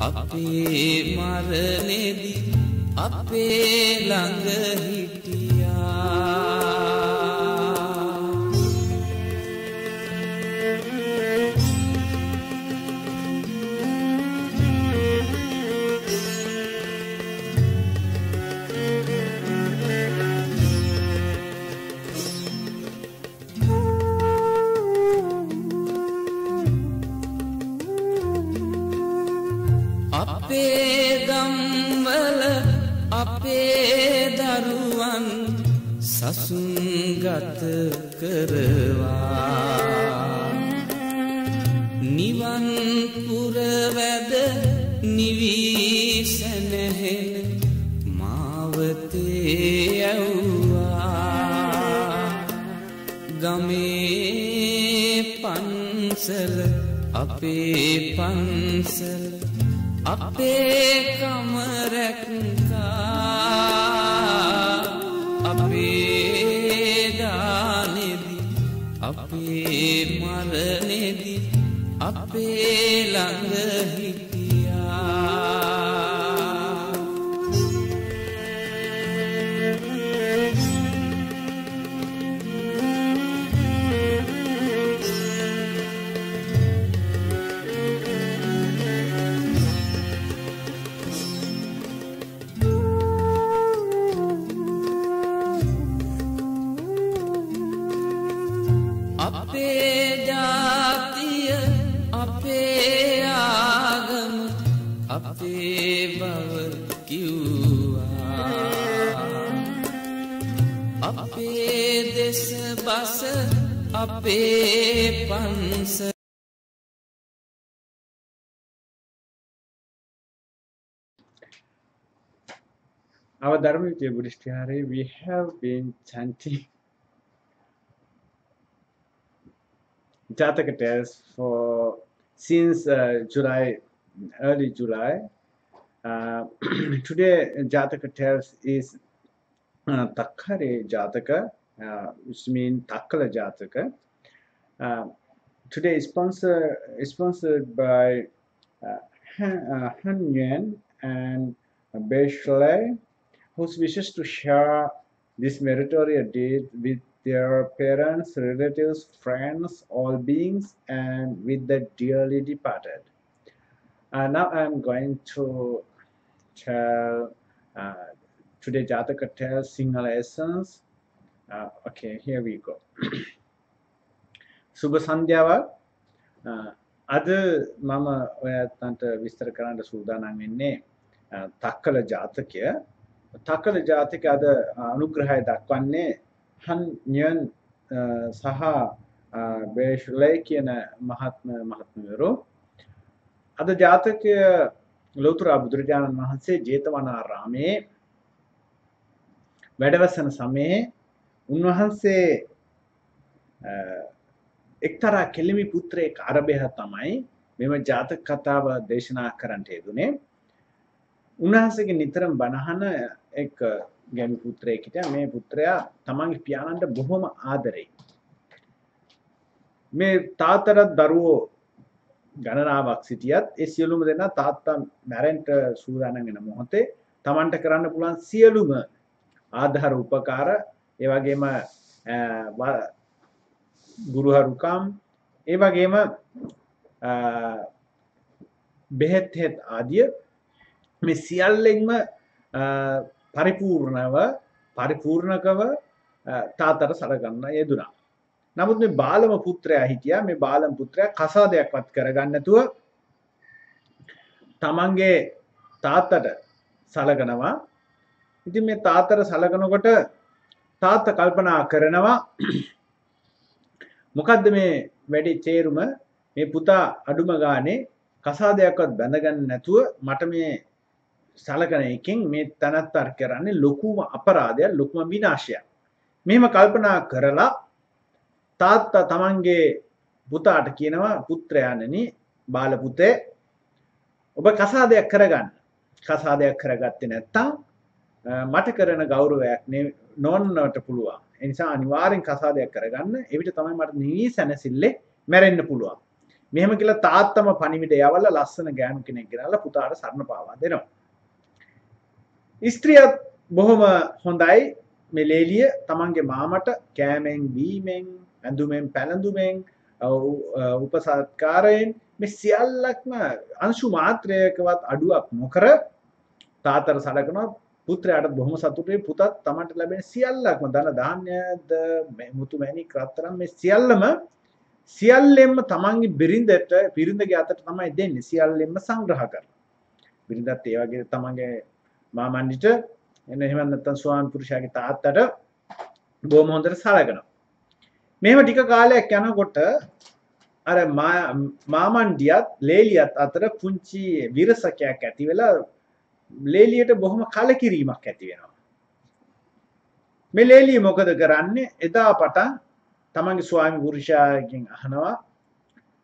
අපේ මරණෙදි අපේ ළඟ හිටියා අපේ ගම්වල අපේ දරුවන් සසුන්ගත කරවා නිවන් පුරවැද නිවී සැනහෙන මාවතේ යවුවා ගමේ පන්සල අපේ පන්සල අපේ කම රැක්කා අපේ දානෙදි අපේ මරණෙදි අපේ ළඟ හිටියා අපේ ජාතිය අපේ ආගම අපේ බව කිව්වා අපේ දෙස බස අපේ පන්සල Our Dharma Buddhist Vihara, we have been chanting Jataka tales since early July. Today Jataka tales is TAKKALA Jataka, which means TAKKALA Jataka. Today is sponsored by Han Nguyen and Beishley, who wishes to share this meritorious deed with their parents, relatives, friends, all beings, and with the dearly departed. Now I am going to tell today Jataka tells Sinhala essence. Okay, here we go. Subha Sandhyawa. Ada mama oyatanta විස්තර කරන්න සූදානම් වෙන්නේ තක්කල ජාතකය. තක්කල ජාතකය අද අනුග්‍රහය දක්වන්නේ Han Nguyen සහ බේෂ්ලේ කියන මහත්මයරු. අද ජාතකය ලෞතර බුදුරජාණන් වහන්සේ ජේතවනාරාමේ වැඩවසන සමයේ උන්වහන්සේ එක්තරා කෙලිමි පුත්‍රයෙක් අරබෙහ තමයි මෙම ජාතක කතාව දේශනා කරන්නට යෙදුනේ. උන්වහන්සේගේ නිතරම බණහන එක් ගැමි පුත්‍රයෙක් හිටියා. මේ පුත්‍රයා තමන්ගේ පියාණන්ට බොහොම ආදරෙයි. මේ තාත්තට දරුවෝ ගණනාවක් සිටියත් ඒ සියලුම දෙනා තාත්තා මැරෙන්න සූදානම් වෙන මොහොතේ තමන්ට කරන්න පුළුවන් සියලුම ආධාර උපකාර ඒ වගේම ගුරුහරුකම් ඒ වගේම බෙහෙත් ආදිය මේ සියල්ලෙන්ම පරිපූර්ණකව තාත්තට සලකන්න යෙදුණා. නමුත් මේ බාලම පුත්‍රයා හිටියා. මේ බාලම පුත්‍රයා කසාදයක්වත් කරගන්න නැතුව තමන්ගේ තාත්තට සලකනවා. ඉතින් මේ තාත්තට සලකනකොට තාත්තා කල්පනා කරනවා මොකද්ද මේ වැඩි තේරුම මේ පුතා අඩුම ගානේ කසාදයක්වත් බැඳගන්න නැතුව මට මේ සලකන එකෙන් මේ තනත්තර කරන්නේ ලොකුම අපරාධයක් ලොකුම විනාශයක්. මෙහෙම කල්පනා කරලා තාත්තා තමන්ගේ පුතාට කියනවා පුත්‍රයාණනි බාල පුතේ ඔබ කසාදයක් කරගන්න. කසාදයක් කරගත්තේ නැත්නම් මට කරන ගෞරවයක් නොවන්නට පුළුවන්. ඒ නිසා අනිවාර්යෙන් කසාදයක් කරගන්න. එවිට තමයි මට නිවි සැනසille මැරෙන්න පුළුවන්. මෙහෙම කියලා තාත්තම පණිවිඩ යවලා ලස්සන ගෑනු කෙනෙක් ගෙනල්ලා පුතාට සරණ පාවා දෙනවා. ස්ත්‍රියත් බොහොම හොඳයි මේ ලේලිය තමන්ගේ මාමට කෑමෙන් බීමෙන් ඇඳුමෙන් පැළඳුමෙන් උපසත්කාරයෙන් මේ සියල්ලක්ම අංශු මාත්‍රයකවත් අඩුවක් නොකර තාත්තට සලකනවා. පුත්‍රයාට බොහොම සතුටුයි. පුතත් තමන්ට ලැබෙන සියල්ලක්ම ධන ධාන්‍යද මුතු මැණික් රත්තරන් මේ සියල්ලෙන්ම තමන්ගේ බිරිඳගේ අතට තමයි දෙන්නේ. සියල්ලෙන්ම සංග්‍රහ කරනවා. බිරිඳත් ඒ වගේ තමන්ගේ මාමණ්ඩිට එන්න එහෙම නැත්නම් ස්වාමි පුරුෂයාගේ තාත්තට බොහොම හොඳට සලකනවා. මෙහෙම ටික කාලයක් යනකොට අර මාමණ්ඩියත් ලේලියත් අතර පුංචි විරසකයක් ඇති වෙලා ලේලියට බොහොම කලකිරීමක් ඇති වෙනවා. මේ ලේලිය මොකද කරන්නේ? එදා පටන් තමන්ගේ ස්වාමි පුරුෂයාගෙන් අහනවා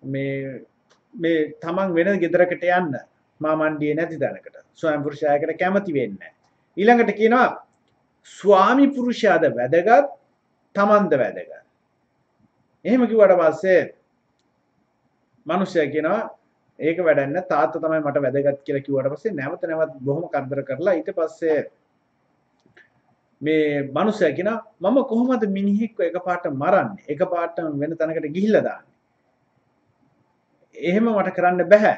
මේ තමන් වෙන ගෙදරකට යන්න මාමණ්ඩියේ නැති තැනකට ස්වාමි පුරුෂයාකට කැමති වෙන්නේ නැහැ. ඊළඟට කියනවා ස්වාමි පුරුෂයාද වැදගත් තමන්ද වැදගත්. එහෙම කිව්වට පස්සේ මිනිස්සයා කියනවා ඒක වැඩක් නැහැ තාත්තා තමයි මට වැදගත් කියලා කිව්වට පස්සේ නැවත බොහොම කරදර කරලා ඊට පස්සේ මේ මිනිස්සයා කියනවා මම කොහොමද මිනිහෙක්ව එකපාරට මරන්නේ එකපාරට වෙන තැනකට ගිහිල්ලා දාන්නේ. එහෙම මට කරන්න බෑ.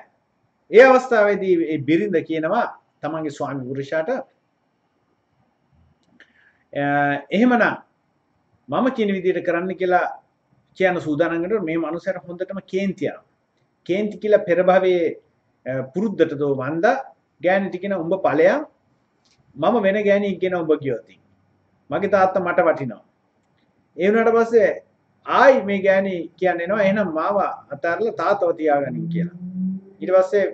ඒ අවස්ථාවේදී මේ බිරිඳ කියනවා තමන්ගේ ස්වාමි පුරුෂයාට එහෙමනම් මම කියන විදිහට කරන්න කියලා කියන සූදානම් වෙනකොට මේ මනුස්සයාට හොඳටම කේන්ති යනවා. කේන්ති කියලා පෙර භවයේ පුරුද්දට දෝ වන්දා ගෑණිට කියන උඹ ඵලයන් මම වෙන ගෑණියෙක් කියන උඹ ගියොත් මගේ තාත්තා මට වටිනවා. ඒ වුණාට පස්සේ ආයි මේ ගෑණි කියන්නේ එනවා එහෙනම් මාව අතාරලා තාත්තව තියාගනින් කියලා. ඊට පස්සේ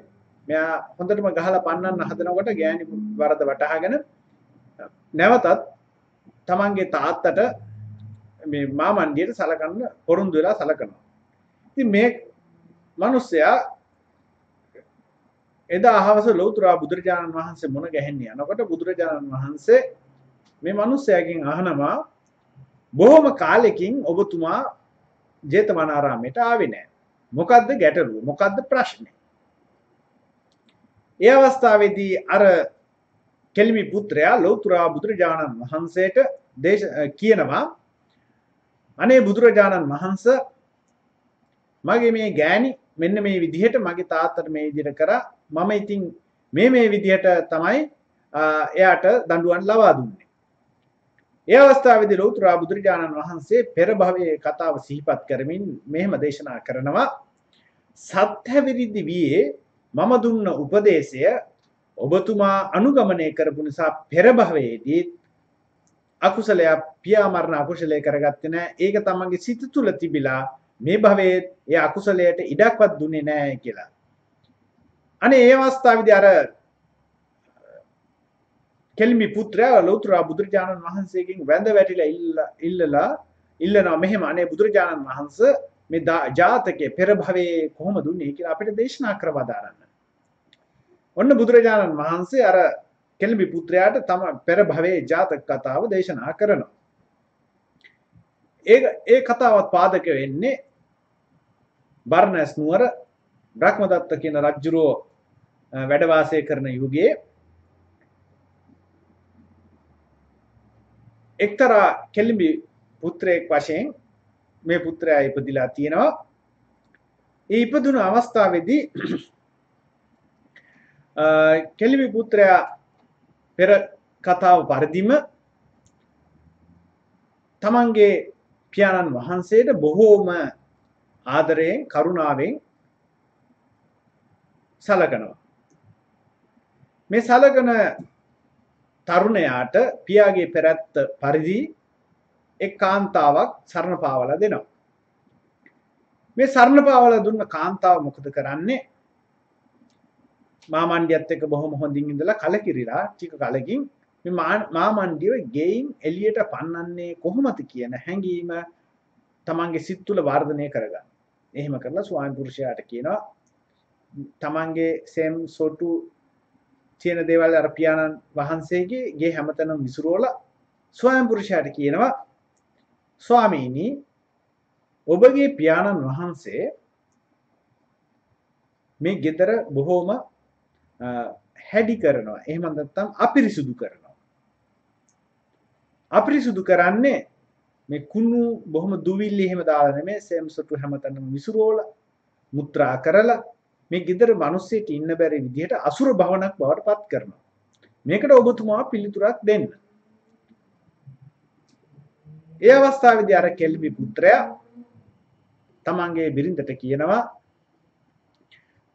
මෙයා හොඳටම ගහලා පන්නන්න හදනකොට ගෑණි වරද වටහාගෙන නැවතත් තමන්ගේ තාත්තට මේ මාමණ්ඩියට සලකන්න පොරොන්දු වෙලා සලකනවා. ඉතින් මේ මිනිස්සයා එදා අහවස ලෞතර බුදුරජාණන් වහන්සේ මුණ ගැහෙන්නේ යනකොට බුදුරජාණන් වහන්සේ මේ මිනිස්සයාගෙන් අහනවා බොහොම කාලෙකින් ඔබතුමා ජේතවනාරාමයට ආවේ නැහැ. මොකද්ද ගැටලුව? මොකද්ද ප්‍රශ්නේ? ඒ අවස්ථාවේදී අර කෙලිමි පුත්‍රයා ලෞතර බුදුරජාණන් වහන්සේට කියනවා අනේ බුදුරජාණන් වහන්සේ මගේ මේ ගෑණි මෙන්න මේ විදිහට මගේ තාත්තට මේ විදිහට කරා මම ඉතින් මේ විදිහට තමයි එයාට දඬුවම් ලබා දුන්නේ. ඒ අවස්ථාවේදී ලෞතර බුදුරජාණන් වහන්සේ පෙර භවයේ කතාව සිහිපත් කරමින් මෙහෙම දේශනා කරනවා සත්‍යවිරිදි වියේ මම දුන්න උපදේශය ඔබතුමා අනුගමනය කරපු නිසා පෙර භවයේදී අකුසලයක් පියා මරණ අකුසලයේ කරගත්තේ නැහැ. ඒක තමන්ගේ සිත තුළ තිබිලා මේ භවයේ ඒ අකුසලයට ඉඩක්වත් දුන්නේ නැහැ කියලා. අනේ ඒ අවස්ථාවේදී අර කෙලිමි පුත්‍රයා ලෞතර බුදුරජාණන් වහන්සේගෙන් වැඳ වැටිලා ඉල්ලනවා මෙහෙම අනේ බුදුරජාණන් වහන්සේ මේ ජාතකයේ පෙර භවයේ කොහොම දුන්නේ කියලා අපිට දේශනා කරවදාරන්න. ඔන්න බුදුරජාණන් වහන්සේ අර කෙලිමි පුත්‍රයාට තම පෙර භවයේ ජාතක කතාව දේශනා කරනවා. ඒ කතාවත් පාදක වෙන්නේ බර්ණස් නුවර බ්‍රහ්මදත්ත කියන රජුරෝ වැඩ වාසය කරන යුගයේ එක්තරා කෙලිමි පුත්‍රයෙක් වශයෙන් මේ පුත්‍රයා ඉපදිලා තියෙනවා. ඒ ඉපදුණු අවස්ථාවේදී කෙලිමි පුත්‍රයා පෙර කතාව පරිදිම තමන්ගේ පියාණන් වහන්සේට බොහෝම ආදරයෙන් කරුණාවෙන් සලකනවා. මේ සලකන තරුණයාට පියාගේ පෙරත්ත පරිදි එක් කාන්තාවක් සරණ පාවලා දෙනවා. මේ සරණ පාවලා දුන්න කාන්තාව මොකද කරන්නේ? මාමණ්ඩියත් එක්ක බොහොම හොඳින් ඉඳලා කලකිරිලා ටික කලකින් මේ මාමණ්ඩියව ගෙයින් එළියට පන්නන්නේ කොහොමද කියන හැඟීම තමන්ගේ සිත් තුළ වර්ධනය කරගන්න. එහෙම කරලා ස්වාමි පුරුෂයාට කියනවා තමන්ගේ සෙම් සොටු තියෙන දේවල් අර පියාණන් වහන්සේගේ ගේ හැමතැනම විසිරෝලා ස්වාමි පුරුෂයාට කියනවා ස්වාමීනි ඔබගේ පියාණන් වහන්සේ මේ ගෙදර බොහොම හැඩි කරනවා. එහෙම නැත්නම් අපිරිසුදු කරනවා. අපිරිසුදු කරන්නේ මේ කුණු බොහොම දුවිලි එහෙම දාලා නෙමෙයි සෙම්සොටු හැමතැනම විසිරෝලා මුත්‍රා කරලා මේ ගෙදර මිනිස්සෙට ඉන්න බැරි විදිහට අසුර භවනක් බවට පත් කරනවා. මේකට ඔබතුමා පිළිතුරක් දෙන්න. ඒ අවස්ථාවේදී අර කෙල්ලි පුත්‍රයා තමන්ගේ බිරිඳට කියනවා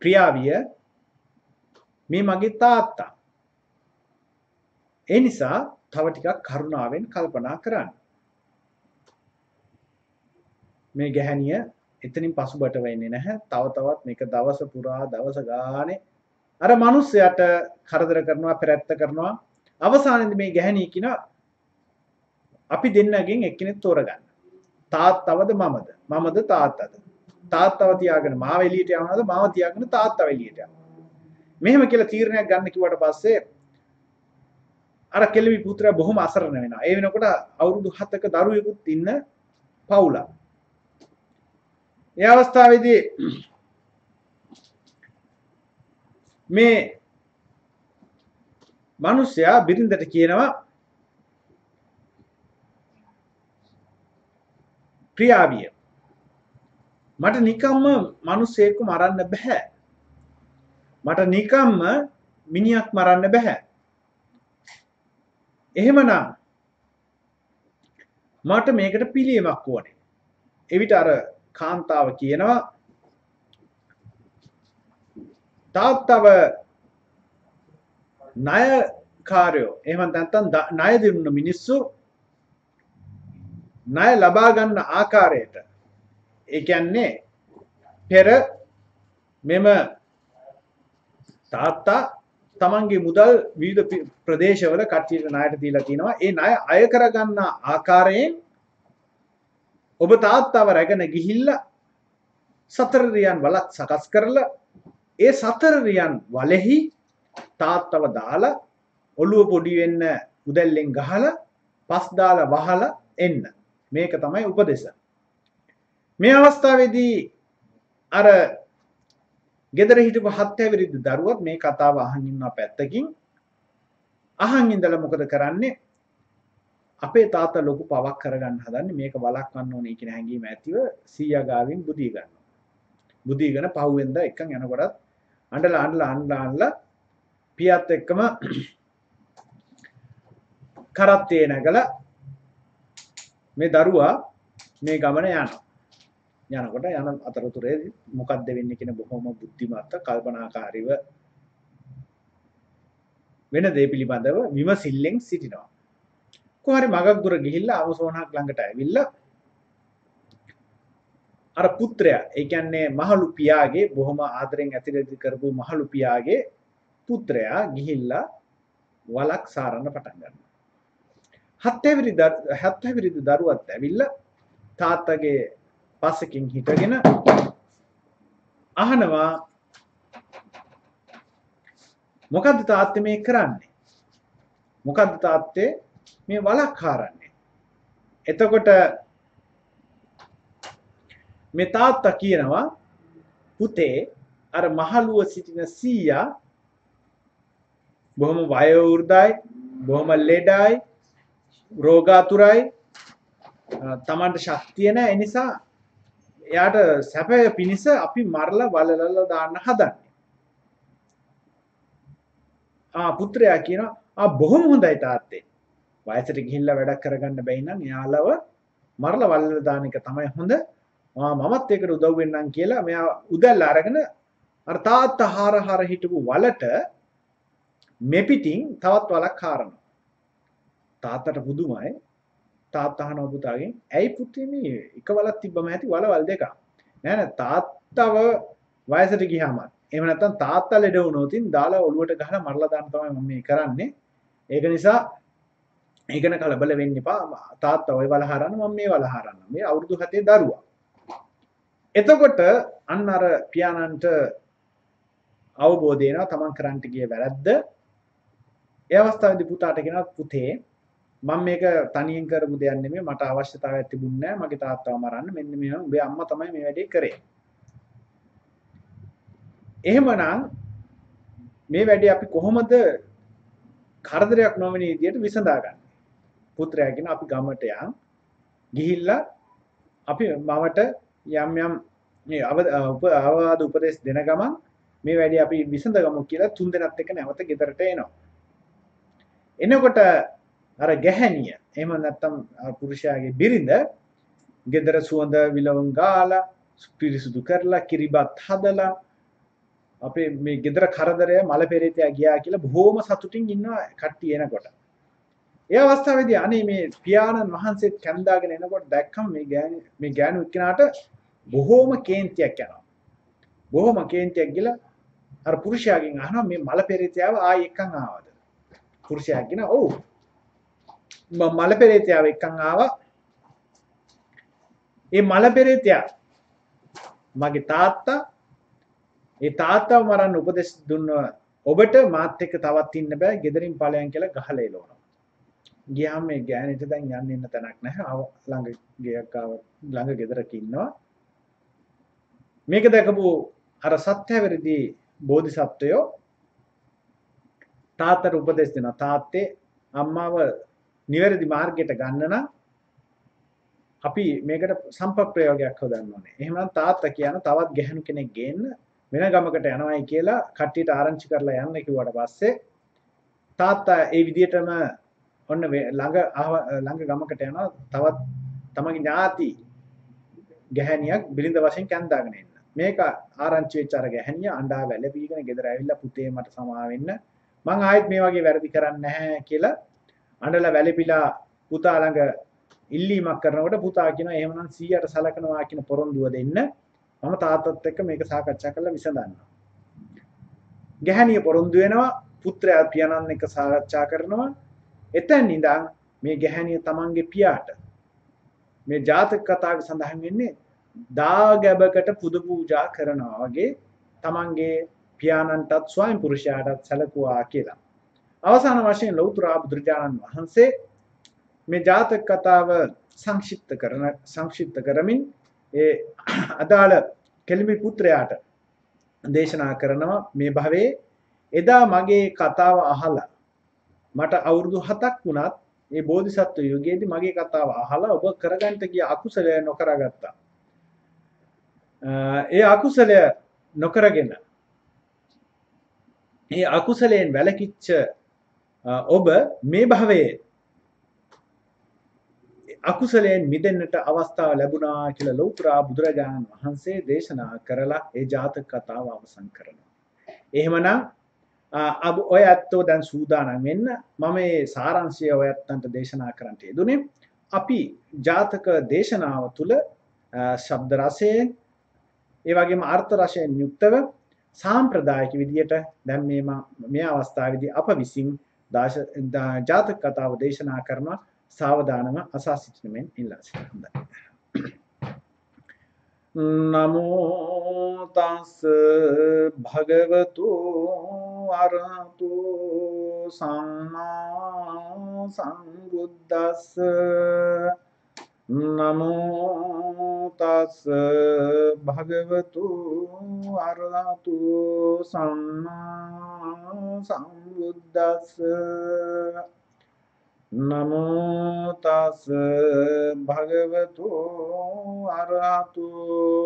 ප්‍රියාවිය මේ මගේ තාත්තා. ඒ නිසා තව ටිකක් කරුණාවෙන් කල්පනා කරන්න. මේ ගැහණිය එතනින් පසුබට වෙන්නේ නැහැ. තව තවත් මේක දවස පුරා දවස ගානේ අර මිනිස්සයාට කරදර කරනවා, පෙරැත්ත කරනවා. අවසානයේදී මේ ගැහණිය කියනවා අපි දෙන්නගෙන් එක්කෙනෙක් තෝරගන්න. තාත්තවද මමද? මමද තාත්තද? තාත්තව තියාගෙන මාව එළියට යවනවද? මාව තියාගෙන තාත්තව එළියට යවනවද? මෙහෙම කියලා තීරණයක් ගන්න කිව්වට පස්සේ අර කෙල්ලි පුත්‍රයා බොහොම අසරණ වෙනවා. ඒ වෙනකොට අවුරුදු 7ක දරුවෙකුත් ඉන්න පවුලක්. ඒ අවස්ථාවේදී මේ මිනිසයා බිරිඳට කියනවා ප්‍රියාවිය මට නිකම්ම මිනිසෙක්ව මරන්න බෑ. මට නිකම්ම මිනිහක් මරන්න බෑ. එහෙමනම් මට මේකට පිළියමක් ඕනේ. එවිට අර කාන්තාව කියනවා තාත්තව ණයකාරයෝ එහෙම නැත්නම් ණය දෙන්න මිනිස්සු ණය ලබා ගන්න ආකාරයට ඒ කියන්නේ පෙර මෙම තාත්තා තමන්ගේ මුදල් විවිධ ප්‍රදේශවල කට්ටියට ණයට දීලා තිනවා. ඒ ණය අය කරගන්න ආකාරයෙන් ඔබ තාත්තව රැගෙන ගිහිල්ලා සතර රියන් වලක් සකස් කරලා ඒ සතර රියන් වලෙහි තාත්තව දාලා ඔළුව පොඩි වෙන්න උදැල්ලෙන් ගහලා පස් දාලා වහලා එන්න. මේක තමයි උපදේශ. මේ අවස්ථාවේදී අර ගෙදර හිටපු 7 හැවිරිදි දරුවත් මේ කතාව අහන් ඉන්නා පැත්තකින් අහන් ඉඳලා මොකද කරන්නේ? අපේ තාත්තා ලොකු පවක් කරගන්න හදන්නේ මේක වළක්වන්න ඕනේ කියන හැඟීම ඇතිව සීයා ගාවින් බුදිය ගන්නවා. බුදියගෙන පහුවෙන්ද එකන් යනකොටත් අඬලා පියාත් එක්කම කරත්තේ නැගලා මේ දරුවා මේ ගමන යනවා. යනකොට යන අතරතුරේ මොකක්ද වෙන්නේ කියන බොහොම බුද්ධිමත්ව කල්පනාකාරීව වෙන දේ පිළිබඳව විමසිල්ලෙන් සිටිනවා. කොහරි මගක් දුර ගිහිල්ලා අවසෝනක් ළඟට ඇවිල්ලා අර පුත්‍රයා ඒ කියන්නේ මහලු පියාගේ බොහොම ආදරෙන් ඇතිරෙදි කරපු මහලු පියාගේ පුත්‍රයා ගිහිල්ලා වලක් සාරන්න පටන් ගන්නවා. 7 හැවිරිදි දරුවත් ඇවිල්ලා තාත්තගේ පස්සකින් හිටගෙන අහනවා මොකද්ද තාත්තේ මේ කරන්නේ? මොකද්ද තාත්තේ මේ වලක් හරන්නේ? එතකොට මේ තාත්තා කියනවා පුතේ අර මහලුව සිටින සීයා බොහොම වයෝවෘද්ධයි, බොහොම ලෙඩයි, රෝගාතුරයි, තමන්ට ශක්තිය නැහැ. ඒ නිසා එයාට සැපය පිණිස අපි මරලා වලලලා දාන්න හදන්නේ. පුත්‍රයා කියනවා බොහොම හොඳයි තාත්තේ. වයසට ගිහිල්ලා වැඩක් කරගන්න බැයි නම් එයාලව මරලා වලලලා දාන එක තමයි හොඳ. මමත් ඒකට උදව් වෙන්නම් කියලා මෙයා උදැල්ල අරගෙන අර තාත්තා හාර හිටපු වලට මෙපිටින් තවත් වලක් හාරනවා. තාත්තට පුදුමයි. තාත්තා අහනවා පුතාගෙන් ඇයි පුතේ මේ එක වලක් තිබ්බම ඇති වලවල් දෙකක්. නෑ තාත්තව වයසට ගියාම එහෙම නැත්නම් තාත්තා ලෙඩ වුණොතින් දාලා ඔළුවට ගහලා මරලා දාන්න තමයි මම මේ කරන්නේ. ඒක නිසා ඒකන කලබල වෙන්න එපා. තාත්තා ওই වල හරන්න මම මේ වල හරන්න. මේ අවුරුදු 7 දරුවා. එතකොට අන්න අර පියාණන්ට අවබෝධ වෙනවා තමන් කරන්ට ගිය වැරද්ද. ඒ අවස්ථාවේදී පුතාට කියනවා පුතේ මම මේක තනියෙන් කරපු දෙයක් නෙමෙයි මට අවශ්‍යතාවයක් තිබුණේ නැහැ මගේ තාත්තව මරන්න මෙන්න මේ උඹේ අම්මා තමයි මේ වැඩේ කරේ. එහෙමනම් මේ වැඩේ අපි කොහොමද කරදරයක් නොවන විදියට විසඳාගන්නේ? පුත්‍රයා කියන අපි ගමට යන් ගිහිල්ලා අපි මවට යම් යම් මේ අවවාද උපදේශ දෙන ගමන් මේ වැඩේ අපි විසඳගමු කියලා තුන් දෙනාත් එක්ක නැවත ගෙදරට එනවා. එනකොට අර ගැහණිය එහෙම නැත්නම් පුරුෂයාගේ බිරිඳ ගෙදර සුවඳ විලවුන් ගාලා පිරිසුදු කරලා කිරිබත් හදලා අපේ මේ ගෙදර කරදරය මල පෙරේතයා ගියා කියලා බොහොම සතුටින් ඉන්නවා කට්ටිය එනකොට. ඒ අවස්ථාවේදී අනේ මේ පියාණන් වහන්සේත් කැඳාගෙන එනකොට දැක්කම මේ ගෑනු එක්කෙනාට බොහොම කේන්තියක් යනවා. බොහොම කේන්තියක් ගිලා අර පුරුෂයාගෙන් අහනවා මේ මල පෙරේතයාව ආයි එක්කන් ආවද? පුරුෂයා කියනවා ඔව්. මල පෙරේතයාව එක්කන් ආවා. ඒ මල පෙරේතයා මගේ තාත්තා ඒ තාත්තව මරන්න උපදෙස් දුන්න ඔබට මාත් එක්ක තවත් ඉන්න බෑ ගෙදරින් ඵලයන් කියලා ගහලා එළවනවා. ගියාම මේ ගෑණිට දැන් යන්න ඉන්න තැනක් නැහැ. ළඟ ගෙයක් ආව ළඟ ගෙදරක ඉන්නවා. මේක දැකපු අර සත්‍යවැරදි බෝධිසත්වයෝ තාත්තට උපදෙස් දෙනවා. තාත්තේ අම්මාව නිවැරදි මාර්ගයට ගන්න නම් අපි මේකට සම්ප්‍රප්‍රයෝගයක් හදන්න ඕනේ. එහෙමනම් තාත්තා කියන තවත් ගැහණු කෙනෙක් ගේන්න වෙන ගමකට යනවායි කියලා කට්ටියට ආරංචි කරලා යන්න කිව්වට පස්සේ තාත්තා ඒ විදිහටම ඔන්න ළඟ ගමකට යනවා තවත් තමගේ ඥාති ගැහණියක් බිරිඳ වශයෙන් කැඳාගෙන එන්න. මේක ආරංචි වෙච්ච අර ගැහණිය අඬා වැළපීගෙන ගෙදර ඇවිල්ලා පුතේ මට සමා වෙන්න මං ආයෙත් මේ වගේ වැරදි කරන්නේ නැහැ කියලා අඬලා වැළපිලා පුතා ළඟ ඉල්ලීමක් කරනකොට පුතා කියනවා එහෙමනම් 100ට සලකනවා කියන පොරොන්දුව දෙන්න මම තාත්තත් එක්ක මේක සාකච්ඡා කරලා විසඳන්නම්. ගැහණිය පොරොන්දු වෙනවා පුත්‍රයා පියාණන් එක්ක සාකච්ඡා කරනවා. එතෙන් ඉඳන් මේ ගැහණිය තමන්ගේ පියාට මේ ජාතක කතාවේ සඳහන් වෙන්නේ දාගැබකට පුද පූජා කරනවා වගේ තමන්ගේ පියාණන්ටත් ස්වයං පුරුෂයාටත් සැලකුවා කියලා. අවසාන වශයෙන් ලෞතර බුදුරජාණන් වහන්සේ මේ ජාතක කතාව සංක්ෂිප්ත කරමින් ඒ අදාළ කෙලිමි පුත්‍රයාට දේශනා කරනවා මේ භවයේ එදා මගේ කතාව අහලා මට අවුරුදු 7ක් වුණත් මේ බෝධිසත්ව යුගයේදී මගේ කතාව අහලා ඔබ කරගන්න ගිය අකුසලය නොකරගත්තා. ඒ අකුසලය නොකරගෙන ඒ අකුසලයෙන් වැළකීච්ච ඔබ මේ භවයේ අකුසලයෙන් මිදෙන්නට අවස්ථාව ලැබුණා කියලා ලෞතර බුදුරජාණන් වහන්සේ දේශනා කරලා ඒ ජාතක කතාව අවසන් කරනවා. එහෙමනම් ඔය ඇත්තෝ දැන් සූදානම් වෙන්න මම මේ සාරාංශය ඔය ඇත්තන්ට දේශනා කරන්නට යෙදුනේ. අපි ජාතක දේශනාව තුළ ශබ්ද රසයෙන් ඒ වගේම අර්ථ රසයෙන් යුක්තව සාම්ප්‍රදායික විදියට දැන් මේ අවස්ථාවේදී අප විසින් ජාතක කතාව දේශනා කරනවා. සාවධානව අසා සිටින මෙන් ඉල්ලා සිටිනවා. නමෝ තස් භගවතු අරහතු සම්මා සම්බුද්දස්ස නමෝ තස් භගවතු අරහතු සම්මා සම්බුද්දස්ස නමෝ තස් භගවතු අරහතු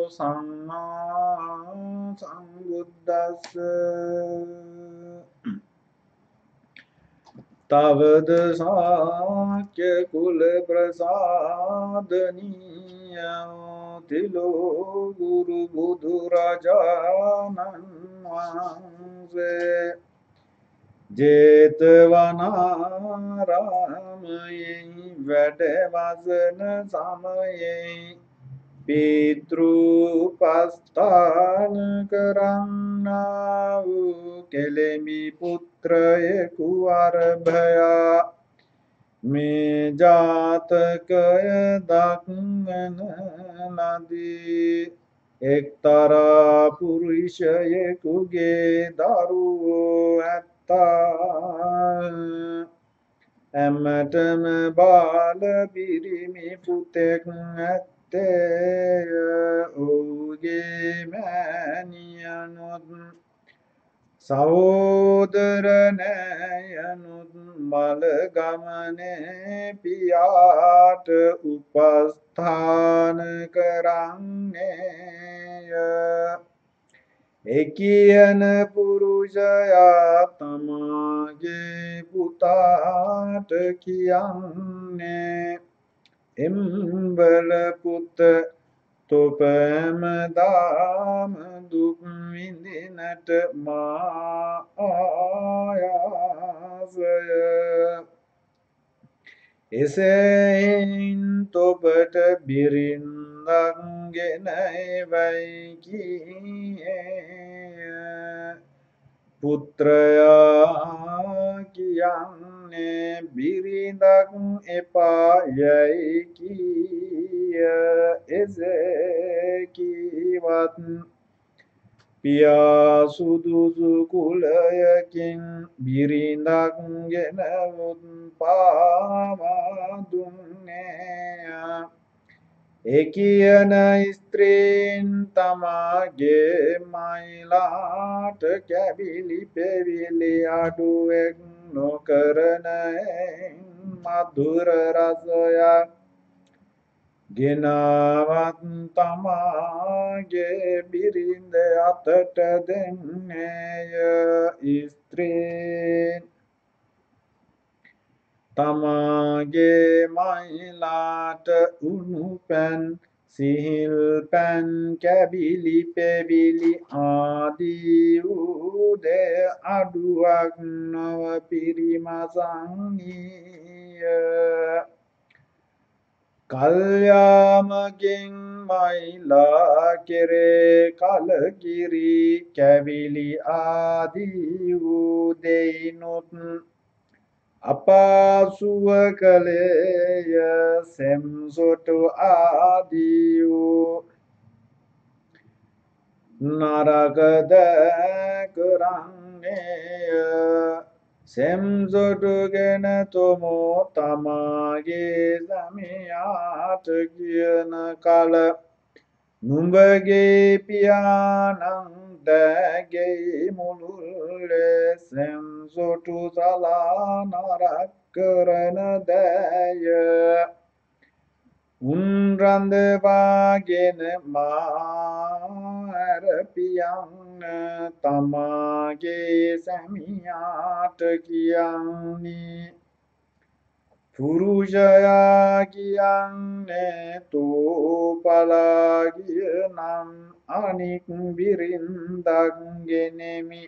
සම්මා සම්බුද්දස්ස තවද සාක්‍ය කුල ප්‍රසාදනීය තිලෝ ගුරු බුදු රජාණන් වහන්සේ ජේතවනාරාමයේ වැඩවසන සමයේ පිතෘපස්ථාන කරන්නා වූ කෙලෙමි පුත්‍රයෙකු අරභයා මේ ජාතකය දක්වන ලදී. එක්තරා පුරුෂයෙකුගේ දරුවෝ ඇමටම බාල පිරිමි පුතෙක් ඇත්තේ තේය ඔහුගේ මෑණියනුත් සහෝදරනෑයනුත් මළ ගමනේ පියාට උපස්ථාන කරන්නේය. එකියන පුරුෂයා තමාගේ පුතාට කියන්නේ එම්බල පුත තොප හැමදාම දුක් විඳිනට මා ආයාසය. එසේයින් තොපට බිරින්දක් ගෙන එවැයි කීයේය. පුත්‍රයා කියන්නේ බිරිඳක් එපා යැයි කීය. එසේ කීවත් පියා සුදුසු කුලයකින් බිරිඳක් ගෙනවුත් පාවා දුන්නේය. එකියන ස්ත්‍රීන් තමාගේ මයිලාට කැවිලි පෙවිලි අඩුවෙක් නොකරන මధుර රසයක් ගෙනාවත් තමාගේ බිරිඳ අතට දෙන්නේය. ස්ත්‍රීන් තමාගේ මයිලාට උණු පැන් සිහිල් පැන් කැබිලි පෙවිලි ආදී වූ දෙය අඩුවක් නොව පිරිමසන්නීය. කල්යාමකින් මයිලා කෙරේ කලකිරි කැවිලි ආදී වූ දෙයිනුත් අපාසුව කළේය. සෙම්සොටු ආදී වූ නරකද කරන්නේය. සෙම්සොටුගෙන තොමෝ තමාගේ සැමියාට කියන කල නුඹගේ පියාණන් දෑගෙයි මුළුල්ලේ සෙම්සොටු සලා නරක් කරන දෑය. උන් රඳවාගෙන මාරපියන්න තමාගේ සැමියාට කියන්නේ පුරුෂයා කියන්නේ තෝපලාගිය නම් අනික් බිරින්දක් ගෙනෙමි.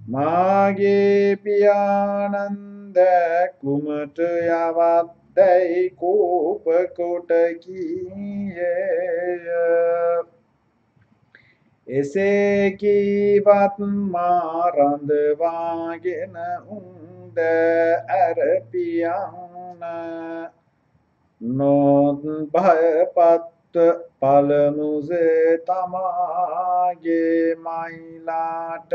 මාගේ පියාණන් දැකුමට යවත්දැයි කෝප කොට කීයේය. එසේ කීවත් මා රඳවාගෙන උන්ද ඇරපියන්න නොත් භයපත් පළමුසේ තමාගේ මයිලාට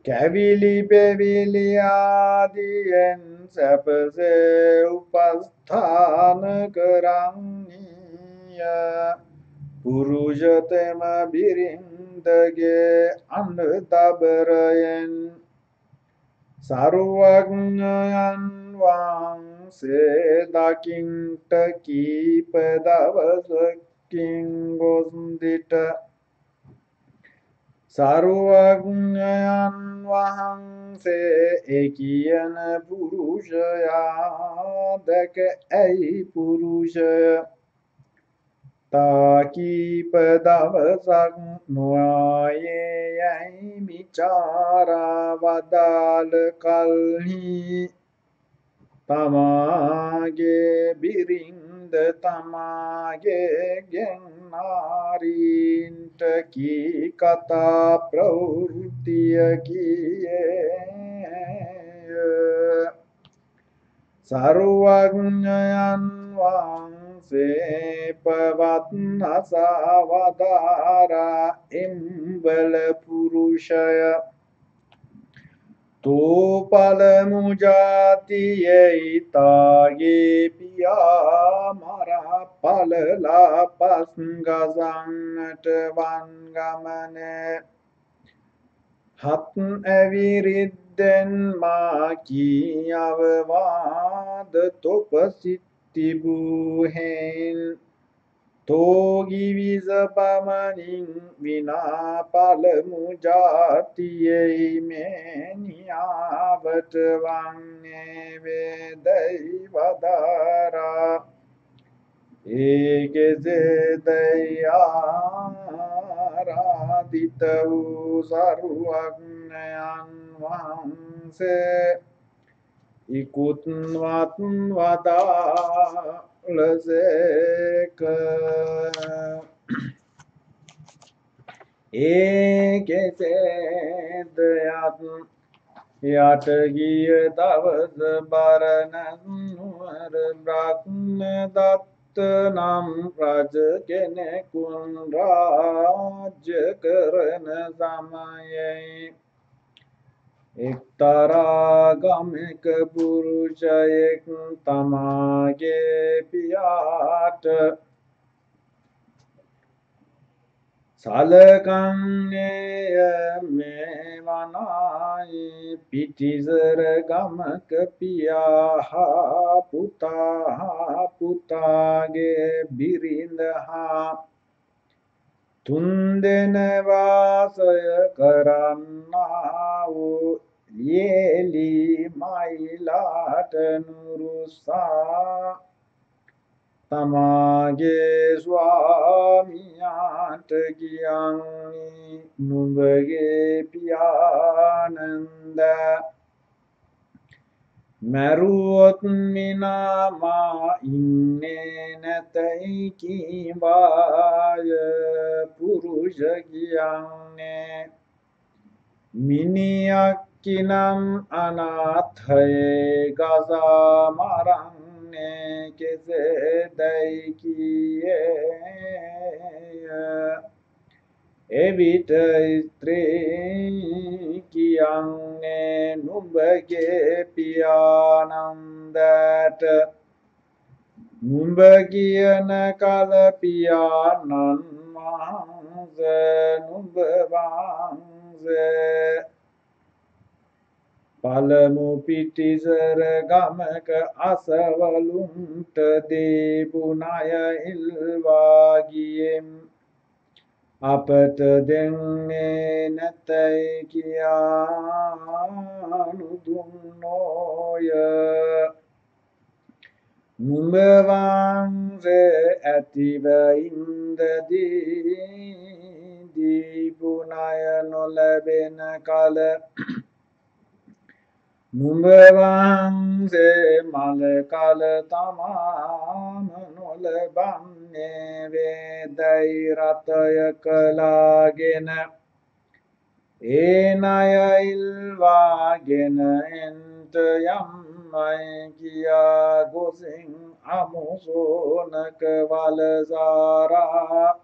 කැවිලි පෙවිලි ආදියෙන් සැපසේ උපස්ථාන කරන්නීය. පුරුෂතම බිරින්දගේ අඬදබරයෙන් සරුවඥයන් වහන්සේ දකින්ට කීප දවසකින් ගොස් දිට සරුවඥයන් වහන්සේ එකියන පුරුෂයා දැක ඇයි පුරුෂය තා කීප දවසක් නොආයේ යැයි විචාරා වදාළ කල්හි තමාගේ බිරින්ද තමාගේ ගෙන්නාරීන්ට කී කතා ප්‍රවෘත්තිය කීයේය. සරුවඥයන් වහන්සේ පවත් අසවදාරා එම්බල පුරුෂය තෝ පළමු ජාතියෙහි තාගේ පියා මරා පළලා පස් ගසන්නට වන් ගමනේ හත් ඇවිරිද්දෙන් මා කී අවවාද තොප සිත් තිබූ හෙයින් තෝගිවිස පමණින් විනා පළමු ජාතියෙහි මෙනියාවට වන්නේ වේදැයි වදාරා ඒකෙසේදැයි ආරාධිත වූ සරුවඥයන් වහන්සේ ඉකුත්වත් වදාළසේක. ඒකෙසේද යට ගිය දවස බරණැස් නුවර බ්‍රහ්මදත්ත නම් රජ කෙනෙකුන් රාජ්‍ය කරන සමයෙහි එක්තරා ගමක පුරුෂයෙක් තමාගේ පියාට සලකන්නේය මේ වනායි පිටිසර ගමක පියා හා පුතාගේ බිරිඳ හා තුන්දෙන වාසය කරන්නා වූ ලියලි මයිලාට නුරුසා තමාගේ ස්වාමියාට කියන්නේ නුඹගේ පියාණන්ද මැරුවොත් මිනාමා ඉන්නේ නැතයි කීවාය. පුරුෂ කියන්නේ මිනිහක්කිනම් අනාථයේ ගසා මරන්නේ කෙසේදැයි කීයේය. එවිට ස්ත්‍රී කියන්නේ නුඹගේ පියාණන්දට නුඹ කියන කල පියාණන් වහන්සේ නුඹ වහන්සේ පළමු පිටිසර ගමක අසවලුන්ට දීපු ණය ඉල්වා ගියෙම් අපට දෙන්නේ නැතයි කියා නුදුන්නෝය. නුඹ වහන්සේ ඇතිව ඉන්දදී දීපු ණය නොලැබෙන කල නුඹ වහන්සේ මල කල තමාම නොලබන්නේ වේදැයි රතය කලාගෙන ඒ ණය ඉල්වාගෙන එන්ට යම්මයි කියා ගොසින් අමුසෝනක වලසාරා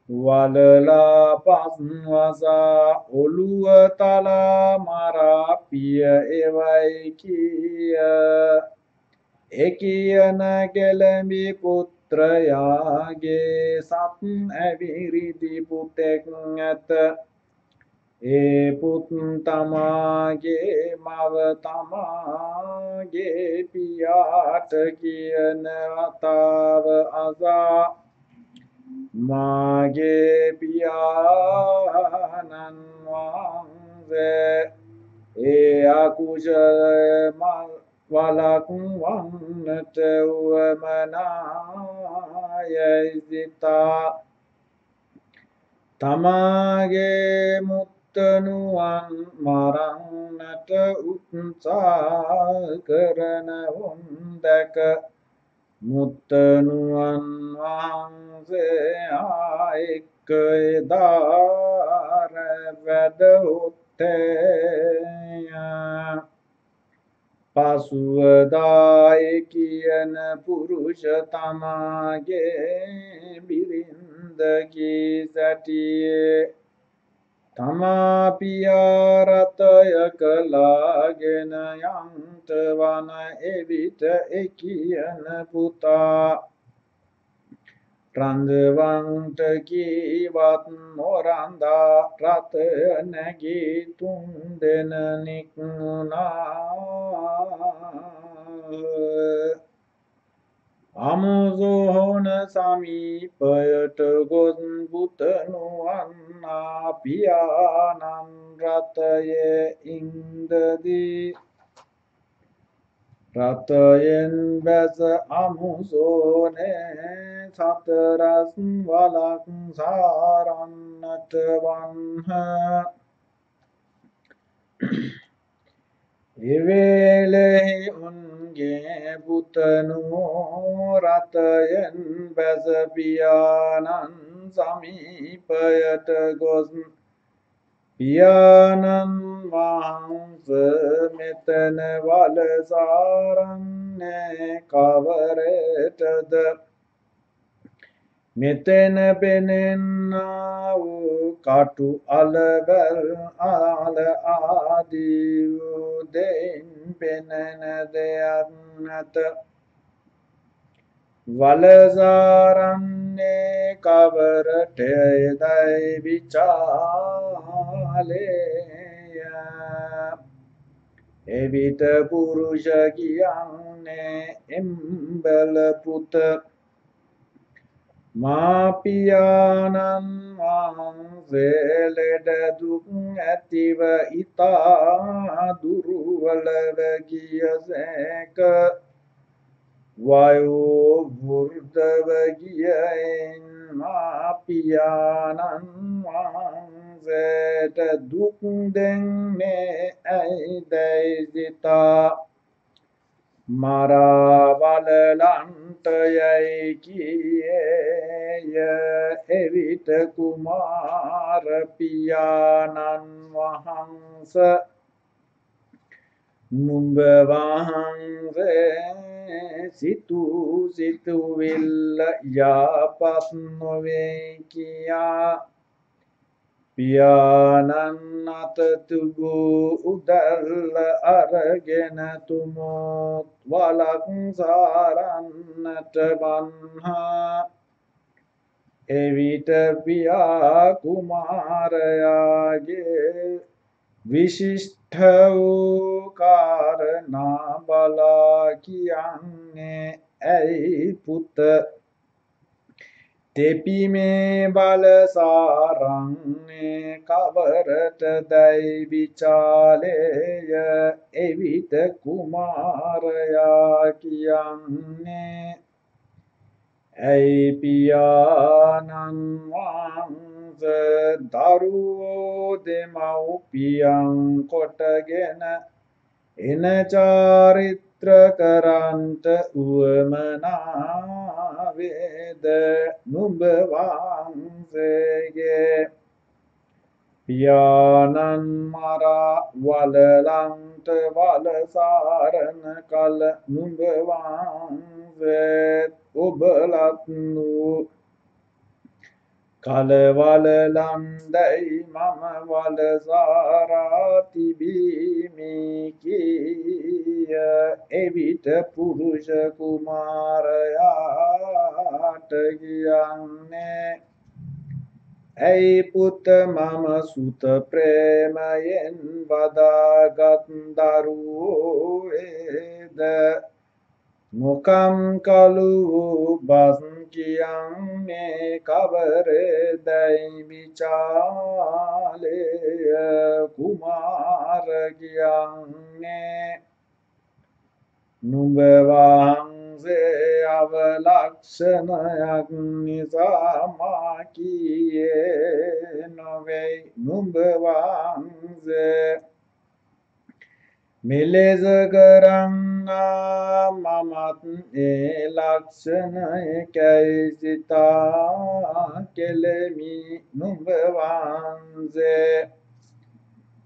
වලලා පස්වසා ඔළුව තලා මරා පිය එවයි කිය. එකියන කෙළඹි පුත්‍රයාගේ සත් ඇවිරිදි පුතෙක් ඇත. ඒ පුත් තමාගේ මව තමාගේ පියාට කියන වතාව අසා මාගේ පියාණන් වහන්සේ ඒ අකුසල වළක්වන්නට උවමනායයි සිතා තමාගේ මුත්තනුවන් මරන්නට උත්සාහ කරන උන් දැක මුත්තනුවන් වහන්සේ එක්ක එදාර වැඩහොත්තේය. පසුවදායි කියන පුරුෂ තමාගේ බිරින්දකී සැටියේ තමා පියා රථයක ලාගෙන යන්ත වන එවිට එකියන පුතා රඳවන්ට කීවත් නොරඳා රථය නැගී තුන් දෙන නික්මුණා. අමුසොහොන සමීපයට ගොස් පුතණුවන්නා පියාණන් රථයේ ඉන්දදී රථයෙන් බැස අමුසොනේ සතරස් වලක් සාරන්නට වන්හ. එවේලෙහි උන්ගේ පුතණුවෝ රථයෙන් බැස පියාණන් සමීපයට ගොස් පියාණන් වහන්සේ මෙතන වලසාරන්නේ කවරටද? මෙතන පෙනෙන්නා වූ කටු අලවැල් ආල ආදී වූ දෙයින් පෙනෙන දෙයක් නැත. වලසාරන්නේ කවරටදයි විචාලේය. එවිට පුරුෂ කියන්නේ එම්බල පුත මා පියාණන් වහන්සේ ලෙඩ දුක් ඇතිව ඉතා දුර්වලව ගියසේක. වයෝ වෘද්ධව ගියයින් මා පියාණන් වහන්සේට දුක් දෙන්නේ ඇයිදැයි සිතා මරා වලලන්ට යැයි කීයේය. එවිට කුමාර පියාණන් වහන්සේ නුඹ වහන්සේ සිතූ සිතුවිල්ල යහපත් නොවේ කියා පියාණන් අත තිබූ උදැල්ල අරගෙන තුමෝත් වලක් සාරන්නට වන්හා. එවිට පියා කුමාරයාගේ විශිෂ්ඨ වූ කාරණා බලා කියන්නේ ඇයි පුත? තෙපිමේ බලසාරන්නේ කවරටදයි විචාලේය. එවිට කුමාරයා කියන්නේ ඇයි පියාණන් වහන්සේ දරුවෝ දෙමව්පියන් කොටගෙන එන චාරිත්‍ර කරන්ට උවමනා වේද? නුඹ වහන්සේගේ පියාණන් මරා වලලන්ට වලසාරන කල නුඹ වහන්සේ ඔබලත් වූ කලවලලන්දැයි මම වලසාරා තිබීමි කීය. එවිට පුරුෂ කුමාරයාට කියන්නේ ඇයි පුත මම සුත ප්‍රේමයෙන් වදාගත් දරුවෝ වේද? මොකම් කලු බස් කියන්නේ කවරදැයි විචාලේය. කුමාර කියන්නේ නුඹ වහන්සේ අවලක්ෂණයක් නිසා මා කීයේ නොවෙයි. නුඹ වහන්සේ මෙලෙස කරන්නා මමත් ඒ ලක්ෂණයකැයි සිතා කෙලෙමි. නුඹ වහන්සේ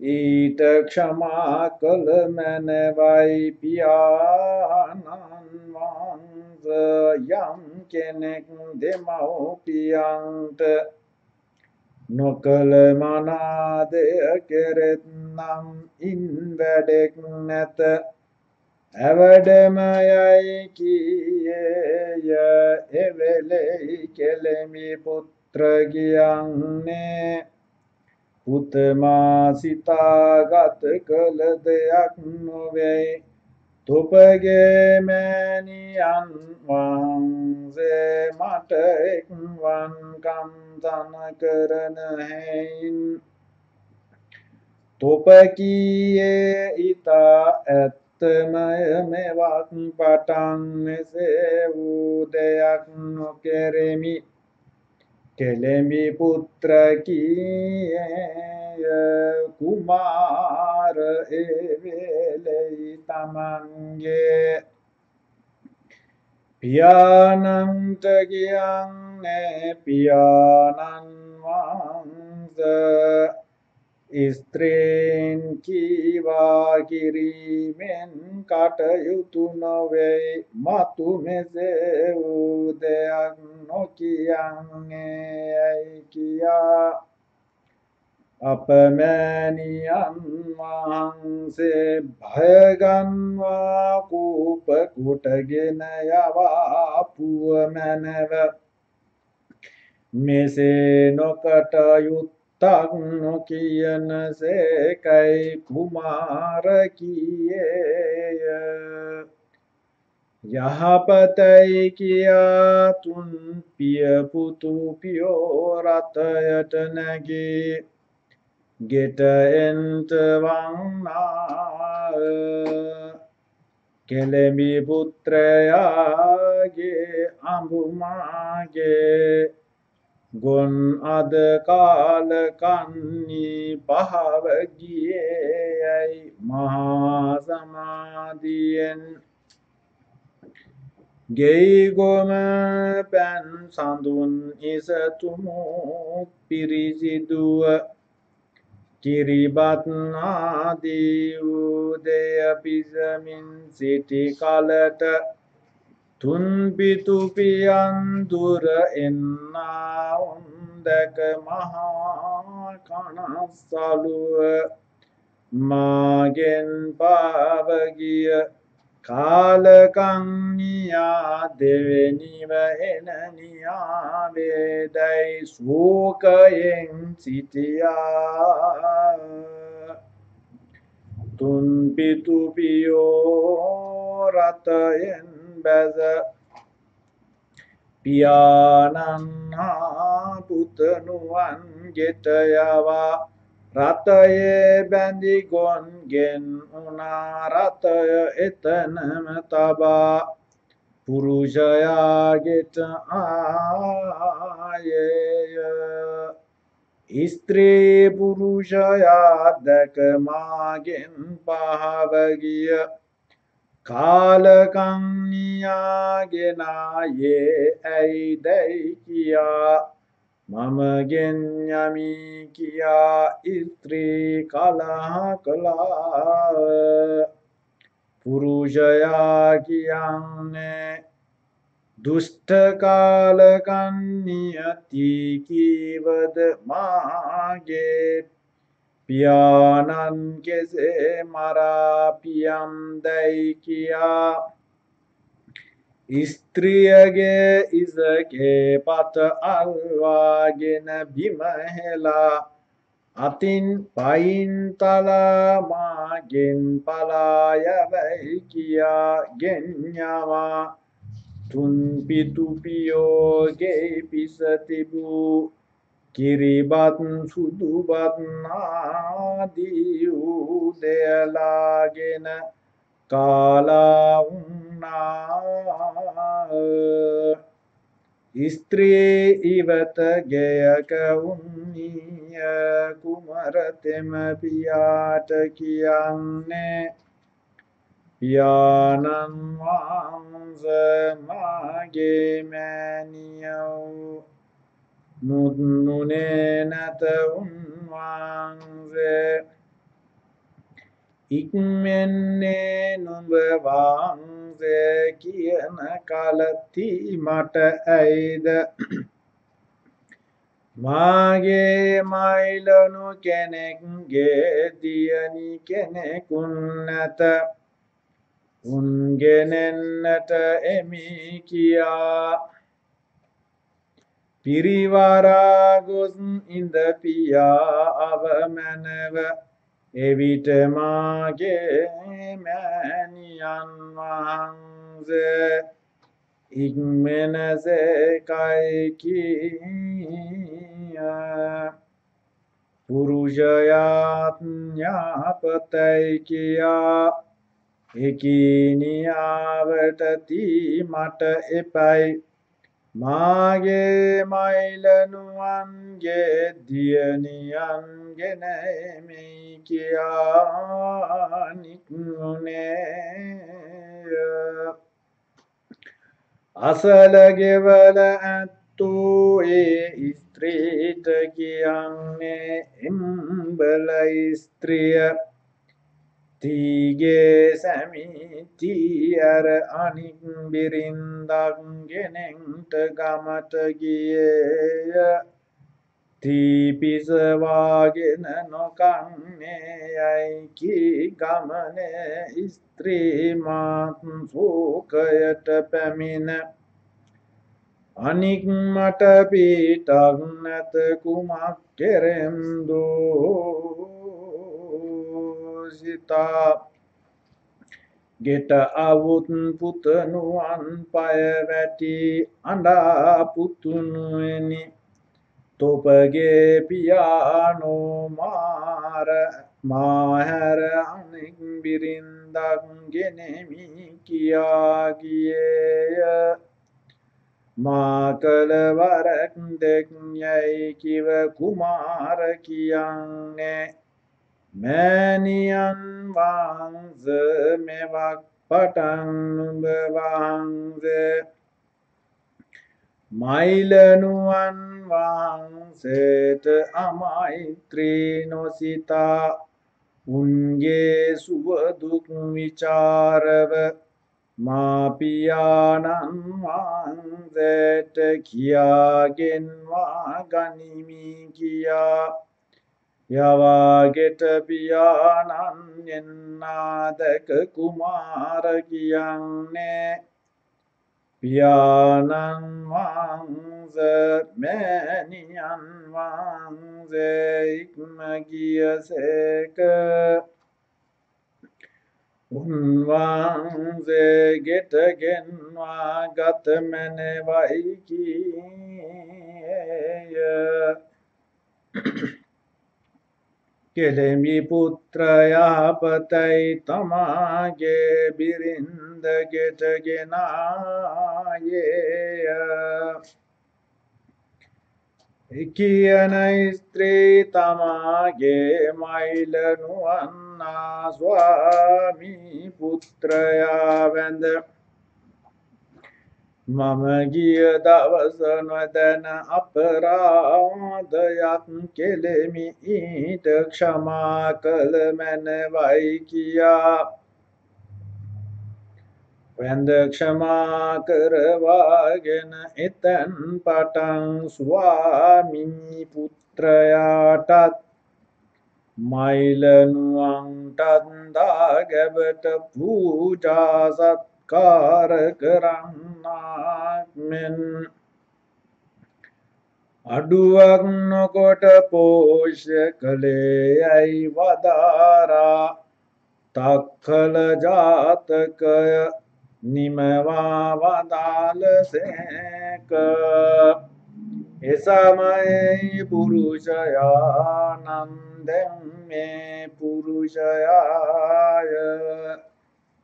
ඊට ක්ෂමා කළ මැනවයි. පියාණන් වහන්සේ යම් කෙනෙක් දෙමව්පියන්ට නොකළ මනාදය කෙරෙත් නම් ඉන් වැඩෙක් නැත ඇවඩම යයි කීයේය එවෙලෙයි කෙලෙමි පුත්‍ර ගියන්නේ පුතමා සිතාගත කළ දෙයක් නොවෙයි තොපගේ මෑණියන් වහන්සේ මට එක්වන්කම් තන කරන හැයින් තොප කීයේ ඉතා ඇත්තමය මෙවක් පටන් මෙසේ වූ දෙයක් නොකෙරෙමි කෙලෙඹි පුත්‍ර කීයේය කුමාර එවෙලෙයි තමන්ගේ පියාණන්ට කියන්නේ පියාණන් වහන්සේ ස්ත්‍රීන් කීවා කිරීමෙන් කටයුතු නොවෙයි මතු මෙසේ වූ දෙයක් නොකියන්නේ ඇයි කියා අපමෑණියන් වහන්සේ භයගන්වා කූප කොටගෙන යවා පුව මැනව මෙසේ නොකටයුත්තක් නොකියන සේකයි කුමාර කීයේය යහපතයි කියා තුන් පියපුතු පියෝ රථයට නැගී ගෙට එන්ට වන්නාය කෙලෙඹි පුත්‍රයාගේ අඹුමාගේ ගොන් අද කාලකන්නී පහව ගියේයයි මහා සමාධියෙන් ගෙයිගොම පැන් සඳුන් ඉසතුමු පිරිසිදුව කිරිබත් ආදී වූ දෙය පිසමින් සිටි කලට තුන් පිතු පියන් දුර එන්නා උන් දැක මහා කනස්සලුව මාගෙන් පාවගිය කාලකන්නියා දෙවෙනිව එන නියාවේදැයි සෝකයෙන් සිටියා තුන් පිතු පියෝ රථයෙන් බැස පියාණන් හා පුතණුවන් ගෙට යවා රථයේ බැඳි ගොන්ගෙන් උනා රථය එතනම තබා පුරුෂයා ගෙට ආයේය ස්ත්‍රී පුරුෂයා දැක මාගෙන් පහව ගිය කාලකන්නියාගෙනායේ ඇයිදැයි කියා මමගෙන් යමි කියා ස්ත්‍රී කලහ කළාය පුරුෂයා කියන්නේ දුෂ්ට කාලකන්නියති කීවද මාගේ පියාණන් කෙසේ මරා පියම් දැයි කියා ස්ත්‍රියගේ ඉසකේ පත අල්වාගෙන බිම හෙලා අතින් පයින් තලා මාගෙන් පලා යවයි කියා ගෙන්යවා තුන් පිතු පියෝගේ පිස තිබූ කිරිබත් සුදුබත් ආදී වූ දෙයලාගෙන කාලා උන්නාය ස්ත්‍රී ඉවත ගෙයක උන්නීය කුමරතෙම පියාට කියන්නේ පියාණන් වහන්සේ මාගේ මෑණියෝ නුනුනේ නැත උන්වහන්සේ ඉක්මෙන්නේ නුඹ වහන්සේ කියන කලති මට ඇයිද මාගේ මයිලනු කෙනෙක්ගේ දියණි කෙනෙකුන් නැත උන්ගෙනෙන්නට එමි කියා පිරිවරා ගොස් ඉඳ පියා අවමැනව එවිට මාගේ මෑණියන් වහන්සේ ඉක්මනසේ කයිකියා පුරුෂයාත් ඥාපතයි කියා එකිනියාවට දී මට එපයි මාගේ මයිලනුවන්ගේ දියණියන් ගෙන එමි කියා නික්මුණේය අසල ගෙවල ඇත්තෝ ඒ ස්ත්‍රීට කියන්නේ එම්බල ස්ත්‍රිය තීගේ සැමිති අර අනික් බිරින්දක් ගෙනෙන්ට ගමට ගියේය තීපිසවාගෙන නොකන්නේ යැයි කී ගමනේ ස්ත්‍රීමාත් සෝකයට පැමිණ අනික් මට පිටක් නැත කුමක් කෙරෙම්දෝ සිතා ගෙට අවුත් පුතනුවන් පය වැටි අඬා පුතුණුවෙනි තොපගේ පියානෝ මාහැර අනෙක් බිරින්දක් ගෙනෙමි කියා ගියේය මා කළ වරක් දෙක් යැයි කිව කුමාර කියන්නේ මෑණියන් වහන්ස මෙවක් පටන් නුඹ වහන්සේ මයිලනුවන් වහන්සේට අමෛත්‍රී නොසිතා උන්ගේ සුවදුක් විචාරව මාපියාණන් වහන්සේට කියාගෙන්වා ගනිමි කියා යවාගෙට පියාණන් එන්නාදක කුමාර කියන්නේ පියාණන් වහන්ස මෑණියන් වහන්සේ ඉක්ම ගියසේක උන්වහන්සේ ගෙටගෙන්වා ගත මැනවයි කීය කෙළෙමි පුත්‍රයාපතයි තමාගේ බිරින්ද ගෙටගෙනායේය කියන ස්ත්‍රී තමාගේ මයිලනුවන්නා ස්වාමී පුත්‍රයා වැඳ මම ගිය දවස නොදැන අපරාධයක් කෙළෙමි ඊට ක්ෂමා කළ මැනවයි කියා වැඳ ක්ෂමා කරවාගෙන එතැන් පටන් ස්වාමී පුත්‍රයාටත් මයිලනුවන්ටත් දාගැබට පූජා සත්කාර කරන්නාක් මෙන් අඩුවක් නොකොට පෝෂ්‍ය කළේ යැයි වදාරා තක්කල ජාතකය නිමවා වදාළසේක එසමයෙහි පුරුෂයාණන් දැන් මේ පුරුෂයාය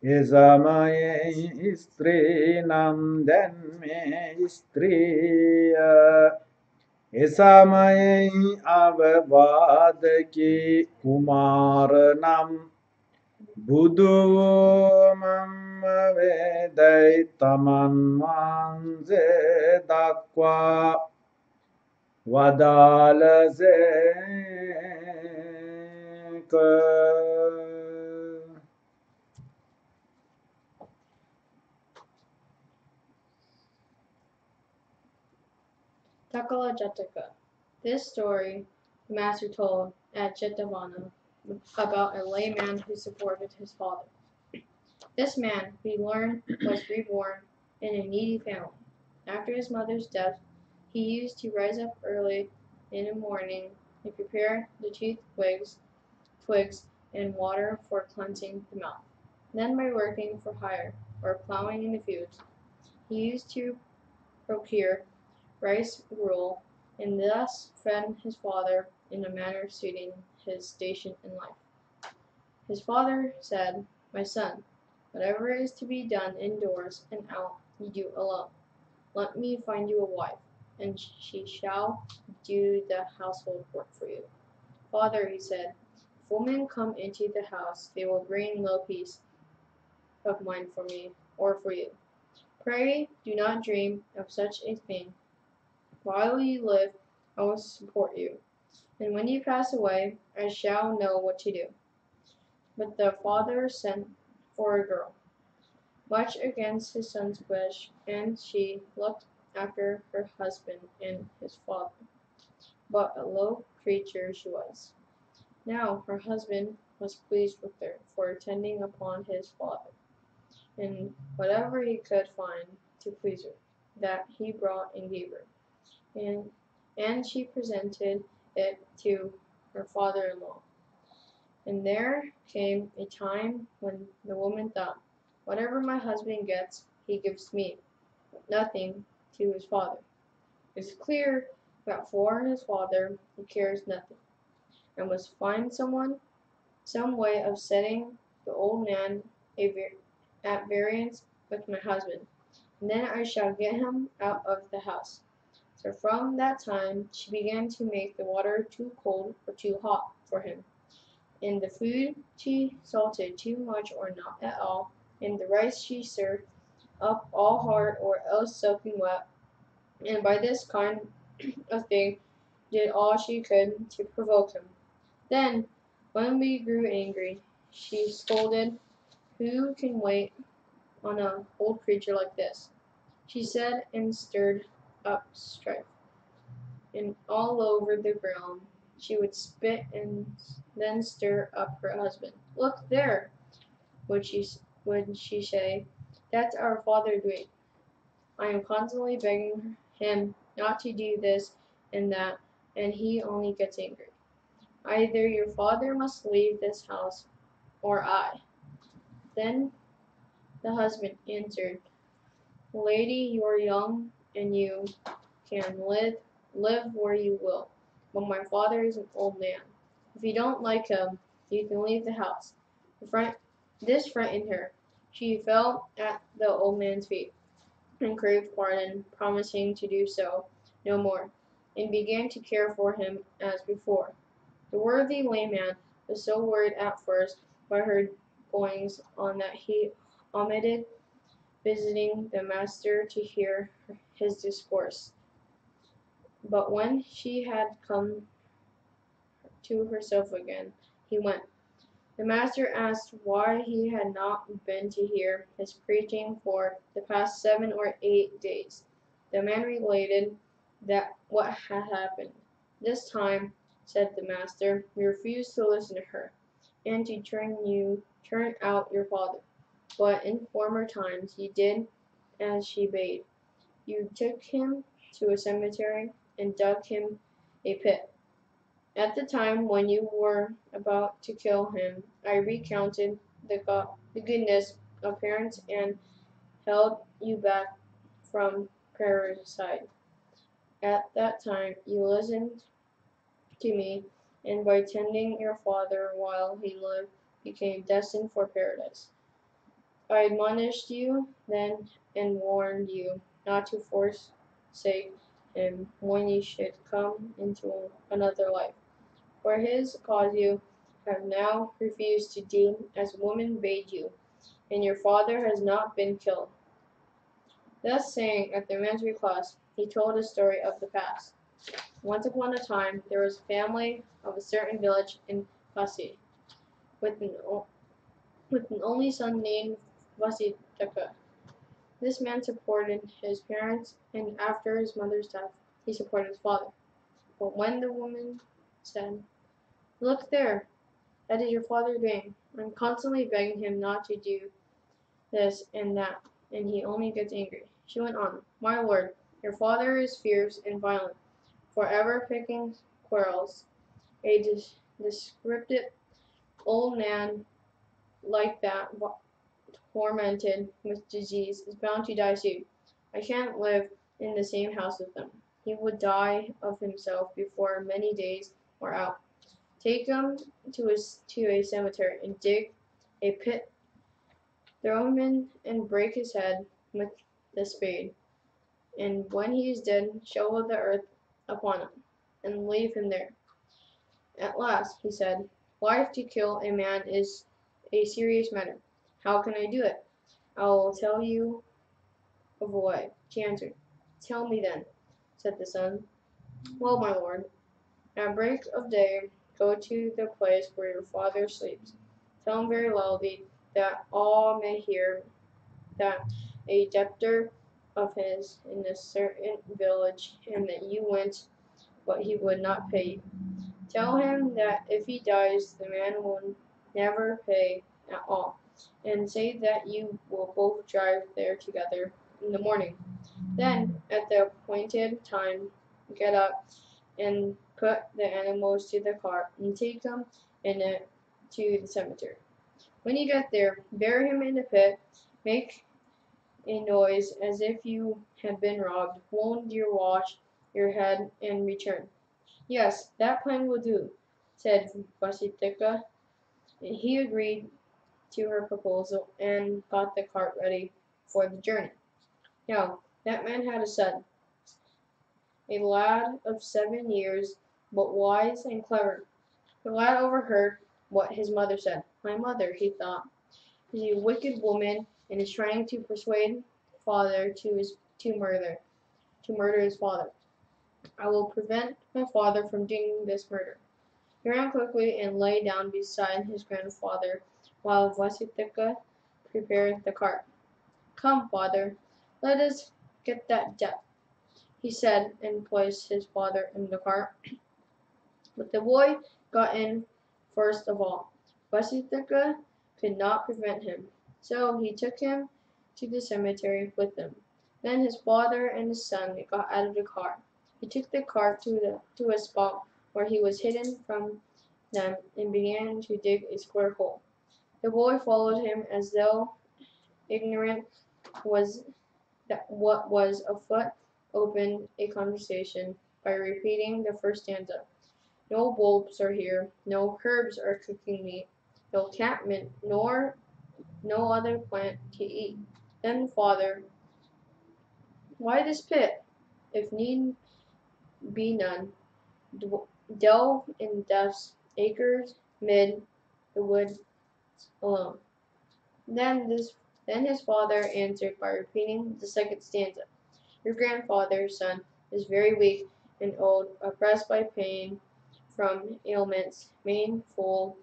එසමයෙහි ස්ත්‍රී නම් දැන් මේ ස්ත්‍රිය එසමයෙහි අවවාදකී කුමාර නම් බුදුවෝ මම්ම වේදයි තමන් වහන්සේ දක්වා වදාළසේක TAKKALA Jataka This story the master told at Jetavana about a layman who supported his father. This man, we learn, was reborn in a needy family. After his mother's death, he used to rise up early in the morning and prepare the twigs and water for cleansing the mouth. Then by working for hire or plowing in the fields, he used to procure rice gruel and thus fed his father in a manner suiting his station in life. His father said, "My son, whatever is to be done indoors and out, you do alone. Let me find you a wife, and she shall do the household work for you." "Father," he said, "if women come into the house, they will bring no peace of mind for me or for you. Pray do not dream of such a thing. While you live, I will support you, and when you pass away, I shall know what to do." But the father sent for a girl, much against his son's wish, and she looked after her husband and his father. But a low creature she was. Now her husband was pleased with her for attending upon his father, and whatever he could find to please her, that he brought and gave her. And she presented it to her father-in-law. And there came a time when the woman thought, "Whatever my husband gets, he gives me, but nothing to his father. It is clear that for his father he cares nothing. I must find some way of setting the old man at variance with my husband, and then I shall get him out of the house." So from that time she began to make the water too cold or too hot for him, and the food she salted too much or not at all, and the rice she served up all hard or else soaking wet, and by this kind of thing did all she could to provoke him. Then, when we grew angry, she scolded, "Who can wait on an old creature like this?" she said, and stirred up strife. And all over the ground she would spit and then stir up her husband. "Look there," would she say, "that's our father doing. I am constantly begging him not to do this and that, and he only gets angry. Either your father must leave this house, or I." Then the husband answered, "Lady, you are young, and you can live where you will, but my father is an old man. If you don't like him, you can leave the house." This frightened her. She fell at the old man's feet and craved pardon, promising to do so no more, and began to care for him as before. The worthy layman was so worried at first by her goings on that he omitted visiting the master to hear his discourse. But when she had come to herself again, he went. The master asked why he had not been to hear his preaching for the past 7 or 8 days. The man related that what had happened. "This time," said the master, "you refused to listen to her, and to turn out your father. But in former times you did as she bade. You took him to a cemetery and dug him a pit. At the time when you were about to kill him, I recounted the goodness of parents and held you back from parricide. At that time you listened to me, and by tending your father while he lived, became destined for paradise. I admonished you then and warned you not to forsake him when you should come into another life. For his cause you have now refused to do as woman bade you, and your father has not been killed." Thus saying, at the man's request, he told a story of the past. Once upon a time there was a family of a certain village in Kasi, with an only son named Vasitaka. This man supported his parents, and after his mother's death, he supported his father. But when the woman said, "Look there, that is your father doing. I'm constantly begging him not to do this and that, and he only gets angry," she went on, "My lord, your father is fierce and violent, forever picking quarrels. A descriptive old man like that, tormented with disease, is bound to die soon. I shan't live in the same house with them. He would die of himself before many days are out. Take him to a cemetery and dig a pit, throw him in and break his head with the spade, and when he is dead, shovel the earth upon him, and leave him there." At last, he said, "Life to kill a man is a serious matter. How can I do it?" "I will tell you of a way," she answered. "Tell me then," said the son. "Well, my lord, at break of day, go to the place where your father sleeps. Tell him very loudly, that all may hear, that a debtor of his in a certain village, and that you went, but he would not pay you. Tell him that if he dies, the man will never pay at all, and say that you will both drive there together in the morning. Then, at the appointed time, get up and put the animals to the cart, and take them in it to the cemetery. When you get there, bury him in the pit, make a noise as if you had been robbed, wound your wash your head, and return." "Yes, that plan will do," said Vasitika. He agreed to her proposal and got the cart ready for the journey. Now, that man had a son, a lad of 7 years, but wise and clever. The lad overheard what his mother said. "My mother," he thought, "is a wicked woman and is trying to persuade father to murder his father. I will prevent my father from doing this murder." He ran quickly and lay down beside his grandfather while Vasitika prepared the cart. "Come, father, let us get that death," he said, and placed his father in the cart. But the boy got in first of all. Vasitika could not prevent him, so he took him to the cemetery with him. Then his father and his son got out of the cart. He took the cart to a spot where he was hidden from them and began to dig a square hole. The boy followed him as though ignorant was that what was afoot, opened a conversation by repeating the first stanza. "No wolves are here, no curs are cooking meat, no catmint, nor no other plant to eat." Then father, "Why this pit? If need be none, delve in death's acres mid the wood alone." Then his father answered by repeating the second stanza. "Your grandfather, son, is very weak and old, oppressed by pain from ailments manifold.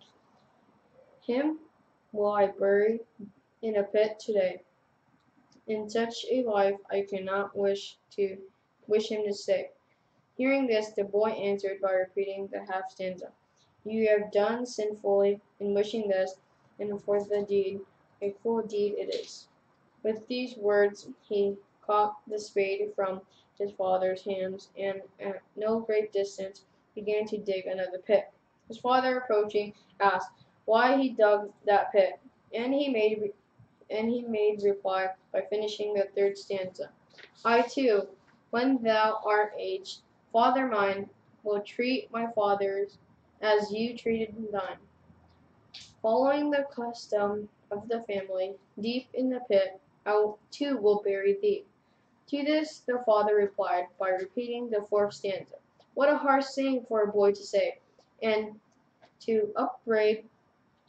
Him will I bury in a pit today. In such a life I cannot wish him to stay." Hearing this, the boy answered by repeating the half stanza. "You have done sinfully in wishing this, and for the deed, a cruel deed it is." With these words he caught the spade from his father's hands, and at no great distance began to dig another pit. His father, approaching, asked why he dug that pit, and he made reply by finishing the third stanza. "I too, when thou art aged, father mine, will treat my fathers as you treated thine. Following the custom of the family, deep in the pit I too will bury thee." To this the father replied by repeating the fourth stanza. What a harsh saying for a boy to say, and to upbraid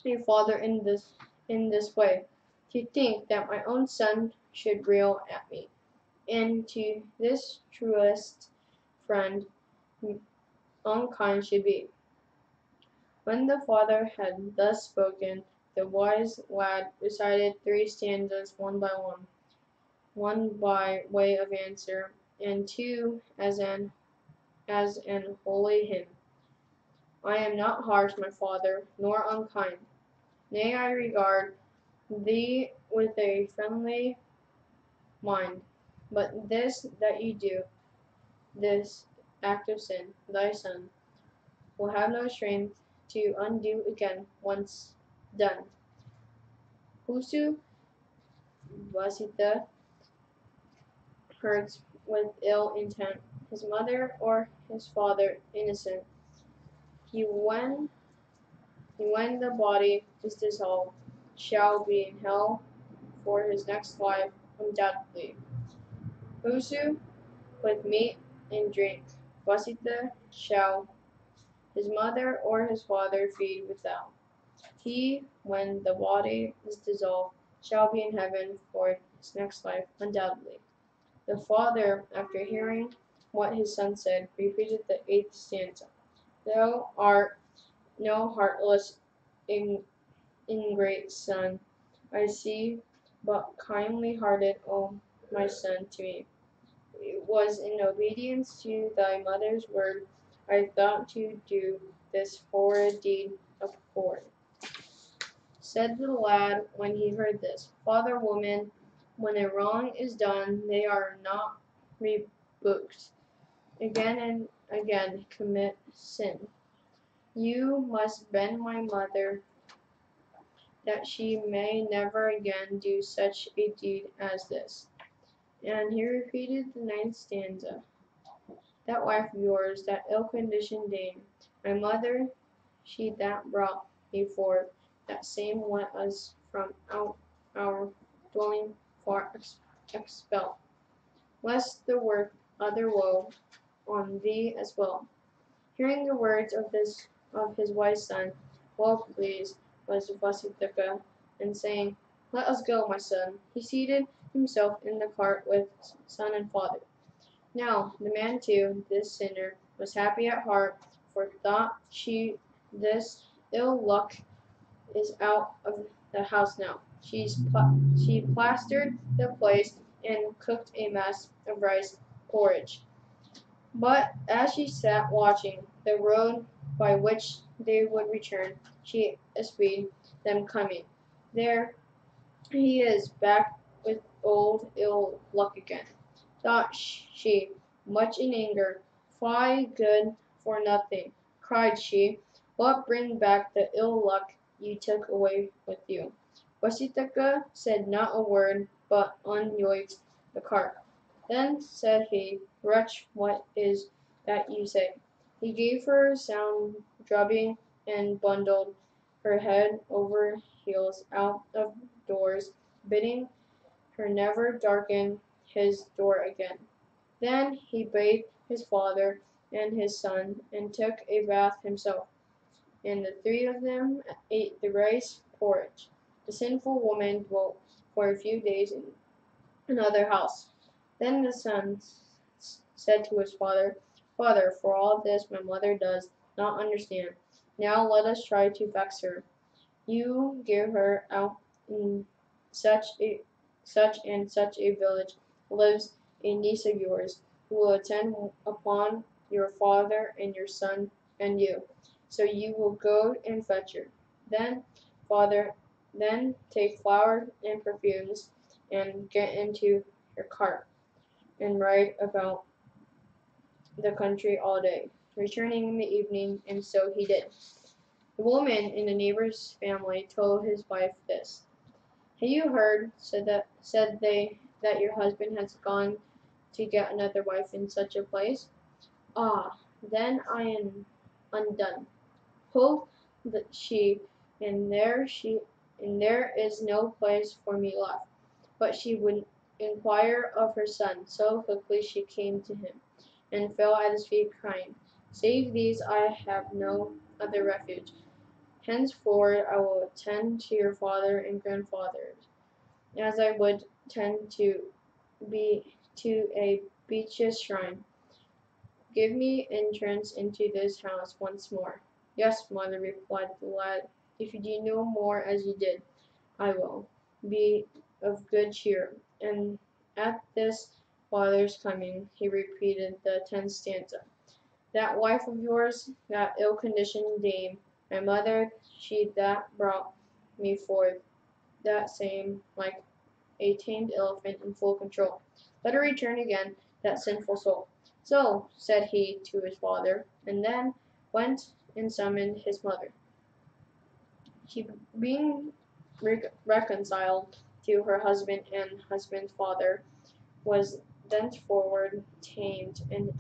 a father in this way. To think that my own son should rail at me, and to this truest friend unkind should be. When the father had thus spoken, the wise lad recited three stanzas one by way of answer, and two as an as an holy hymn. I am not harsh, my father, nor unkind. Nay, I regard thee with a friendly mind. But this that you do, this act of sin, thy son, will have no strength to undo again once done. Whoso Vasita hurts with ill intent, his mother or his father innocent, he when the body is dissolved, shall be in hell for his next life undoubtedly. Whoso with meat and drink, Vasita shall his mother or his father feed without. He, when the body is dissolved, shall be in heaven for his next life undoubtedly. The father, after hearing what his son said, repeated the eighth stanza. Thou art no heartless, ingrate son, I see, but kindly hearted, O my son, to me. It was in obedience to thy mother's word I thought to do this horrid deed abhorred. Said the lad when he heard this, Father, woman, when a wrong is done, they are not rebuked. Again and again commit sin. You must bend my mother that she may never again do such a deed as this. And he repeated the ninth stanza. That wife of yours, that ill-conditioned dame, my mother, she that brought me forth, that same went us from out our dwelling far expelled, lest the work other woe on thee as well. Hearing the words of his wise son, well pleased was Vasitaka, and saying, Let us go, my son. He seated himself in the cart with son and father. Now the man too, this sinner, was happy at heart, for thought she this ill luck is out of the house now. She plastered the place and cooked a mess of rice porridge. But as she sat watching the road by which they would return, she espied them coming. There he is, back with old ill luck again, thought she, much in anger. Fie, good for nothing, cried she, what bring back the ill luck you took away with you? Wasitaka said not a word, but unyoiked the cart. Then said he, Wretch, what is that you say? He gave her a sound drubbing and bundled her head over heels out of doors, bidding her never darken his door again. Then he bathed his father and his son, and took a bath himself, and the three of them ate the rice porridge. The sinful woman dwelt for a few days in another house. Then the son said to his father, Father, for all this my mother does not understand. Now let us try to vex her. You give her out in such a such and such a village lives a niece of yours, who will attend upon your father and your son and you. So you will go and fetch her. Then, father, then take flour and perfumes, and get into your cart, and ride about the country all day, returning in the evening, and so he did. The woman in the neighbor's family told his wife this. Have you heard, said they, that your husband has gone to get another wife in such a place? Ah, then I am undone. Quoth she, and there is no place for me left. But she would inquire of her son. So quickly she came to him, and fell at his feet, crying, Save these, I have no other refuge. Henceforward I will tend to your father and grandfather, as I would tend to a beeches shrine. Give me entrance into this house once more. Yes, mother, replied the lad. If you do no more as you did, I will. Be of good cheer. And at this father's coming, he repeated the tenth stanza. That wife of yours, that ill-conditioned dame, my mother, she that brought me forth, that same, like a tamed elephant in full control. Let her return again, that sinful soul. So, said he to his father, and then went and summoned his mother. She, being reconciled to her husband and husband's father, was thenceforward tamed and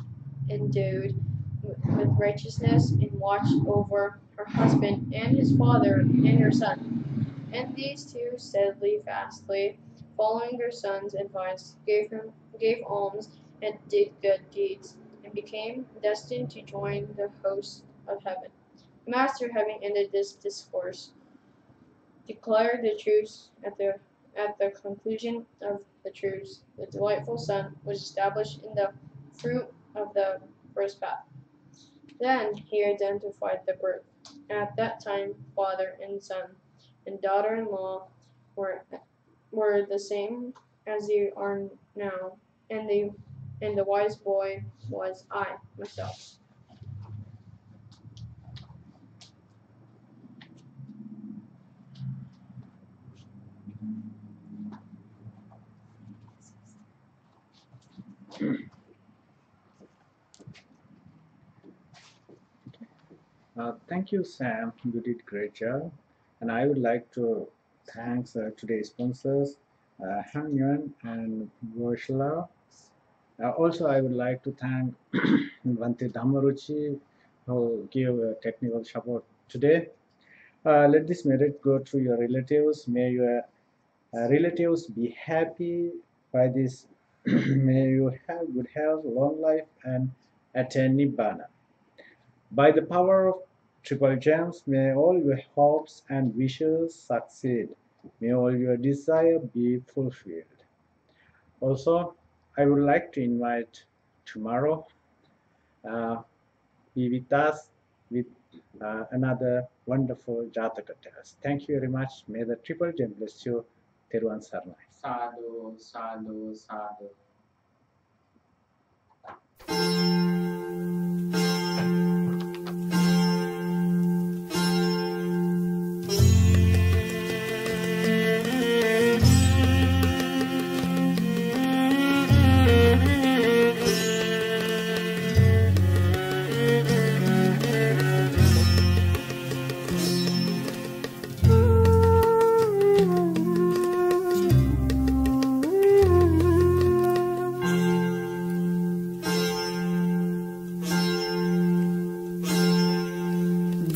endued with righteousness, and watched over her husband and his father and her son. And these two steadily, fastly, following their son's advice, gave alms and did good deeds, and became destined to join the host of heaven. The master, having ended this discourse, declared the truce at the conclusion of the truce. The delightful son was established in the fruit of the first path. Then he identified the birth. At that time, father and son and daughter-in-law were the same as they are now, and the wise boy was I myself. Thank you, Sam. You did great job. And I would like to thank today's sponsors, Han Yuan and Voshla. Also, I would like to thank Vante Dhammaruchi, who gave technical support today. Let this merit go to your relatives. May your relatives be happy by this. May you have good health, long life, and attain Nibbana. By the power of triple gems, may all your hopes and wishes succeed. May all your desire be fulfilled. Also, I would like to invite tomorrow be with us with another wonderful Jataka test. Thank you very much. May the triple gem bless you. Teruvan Saranai. Sadhu, sadhu, sadhu.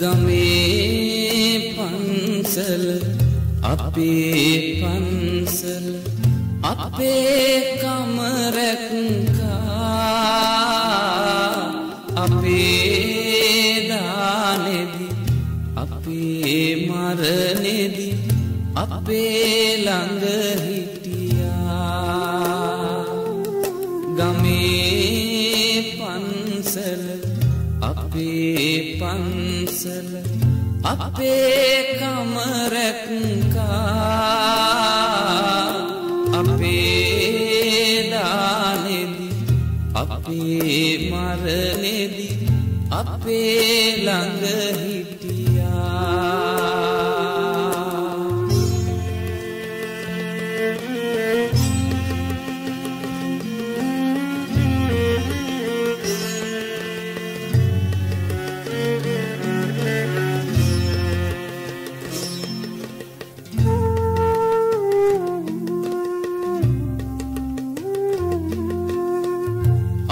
ගමේ පන්සල අපේ පන්සල අපේ කමරැක්කා අපේ දානෙදි අපේ මරණෙදි අපේ ළඟ හිටියා ගමේ පන්සල අපේ පන්සල අපේ කමරැක්කා අපේ දානෙදි අපේ මරණෙදි අපේ ළඟ හිටියා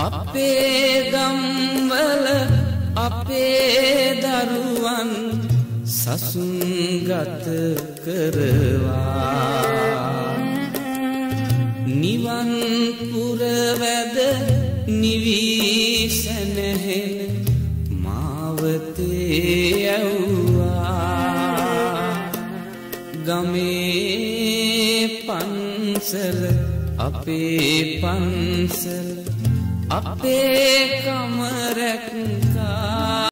අපේ ගම්වල අපේ දරුවන් සසුන්ගත කරවා නිවන් පුරවැද නිවී සැනහෙන මාවතේ යව්වා ගමේ පන්සල අපේ පන්සල අපේ කමරැක්කා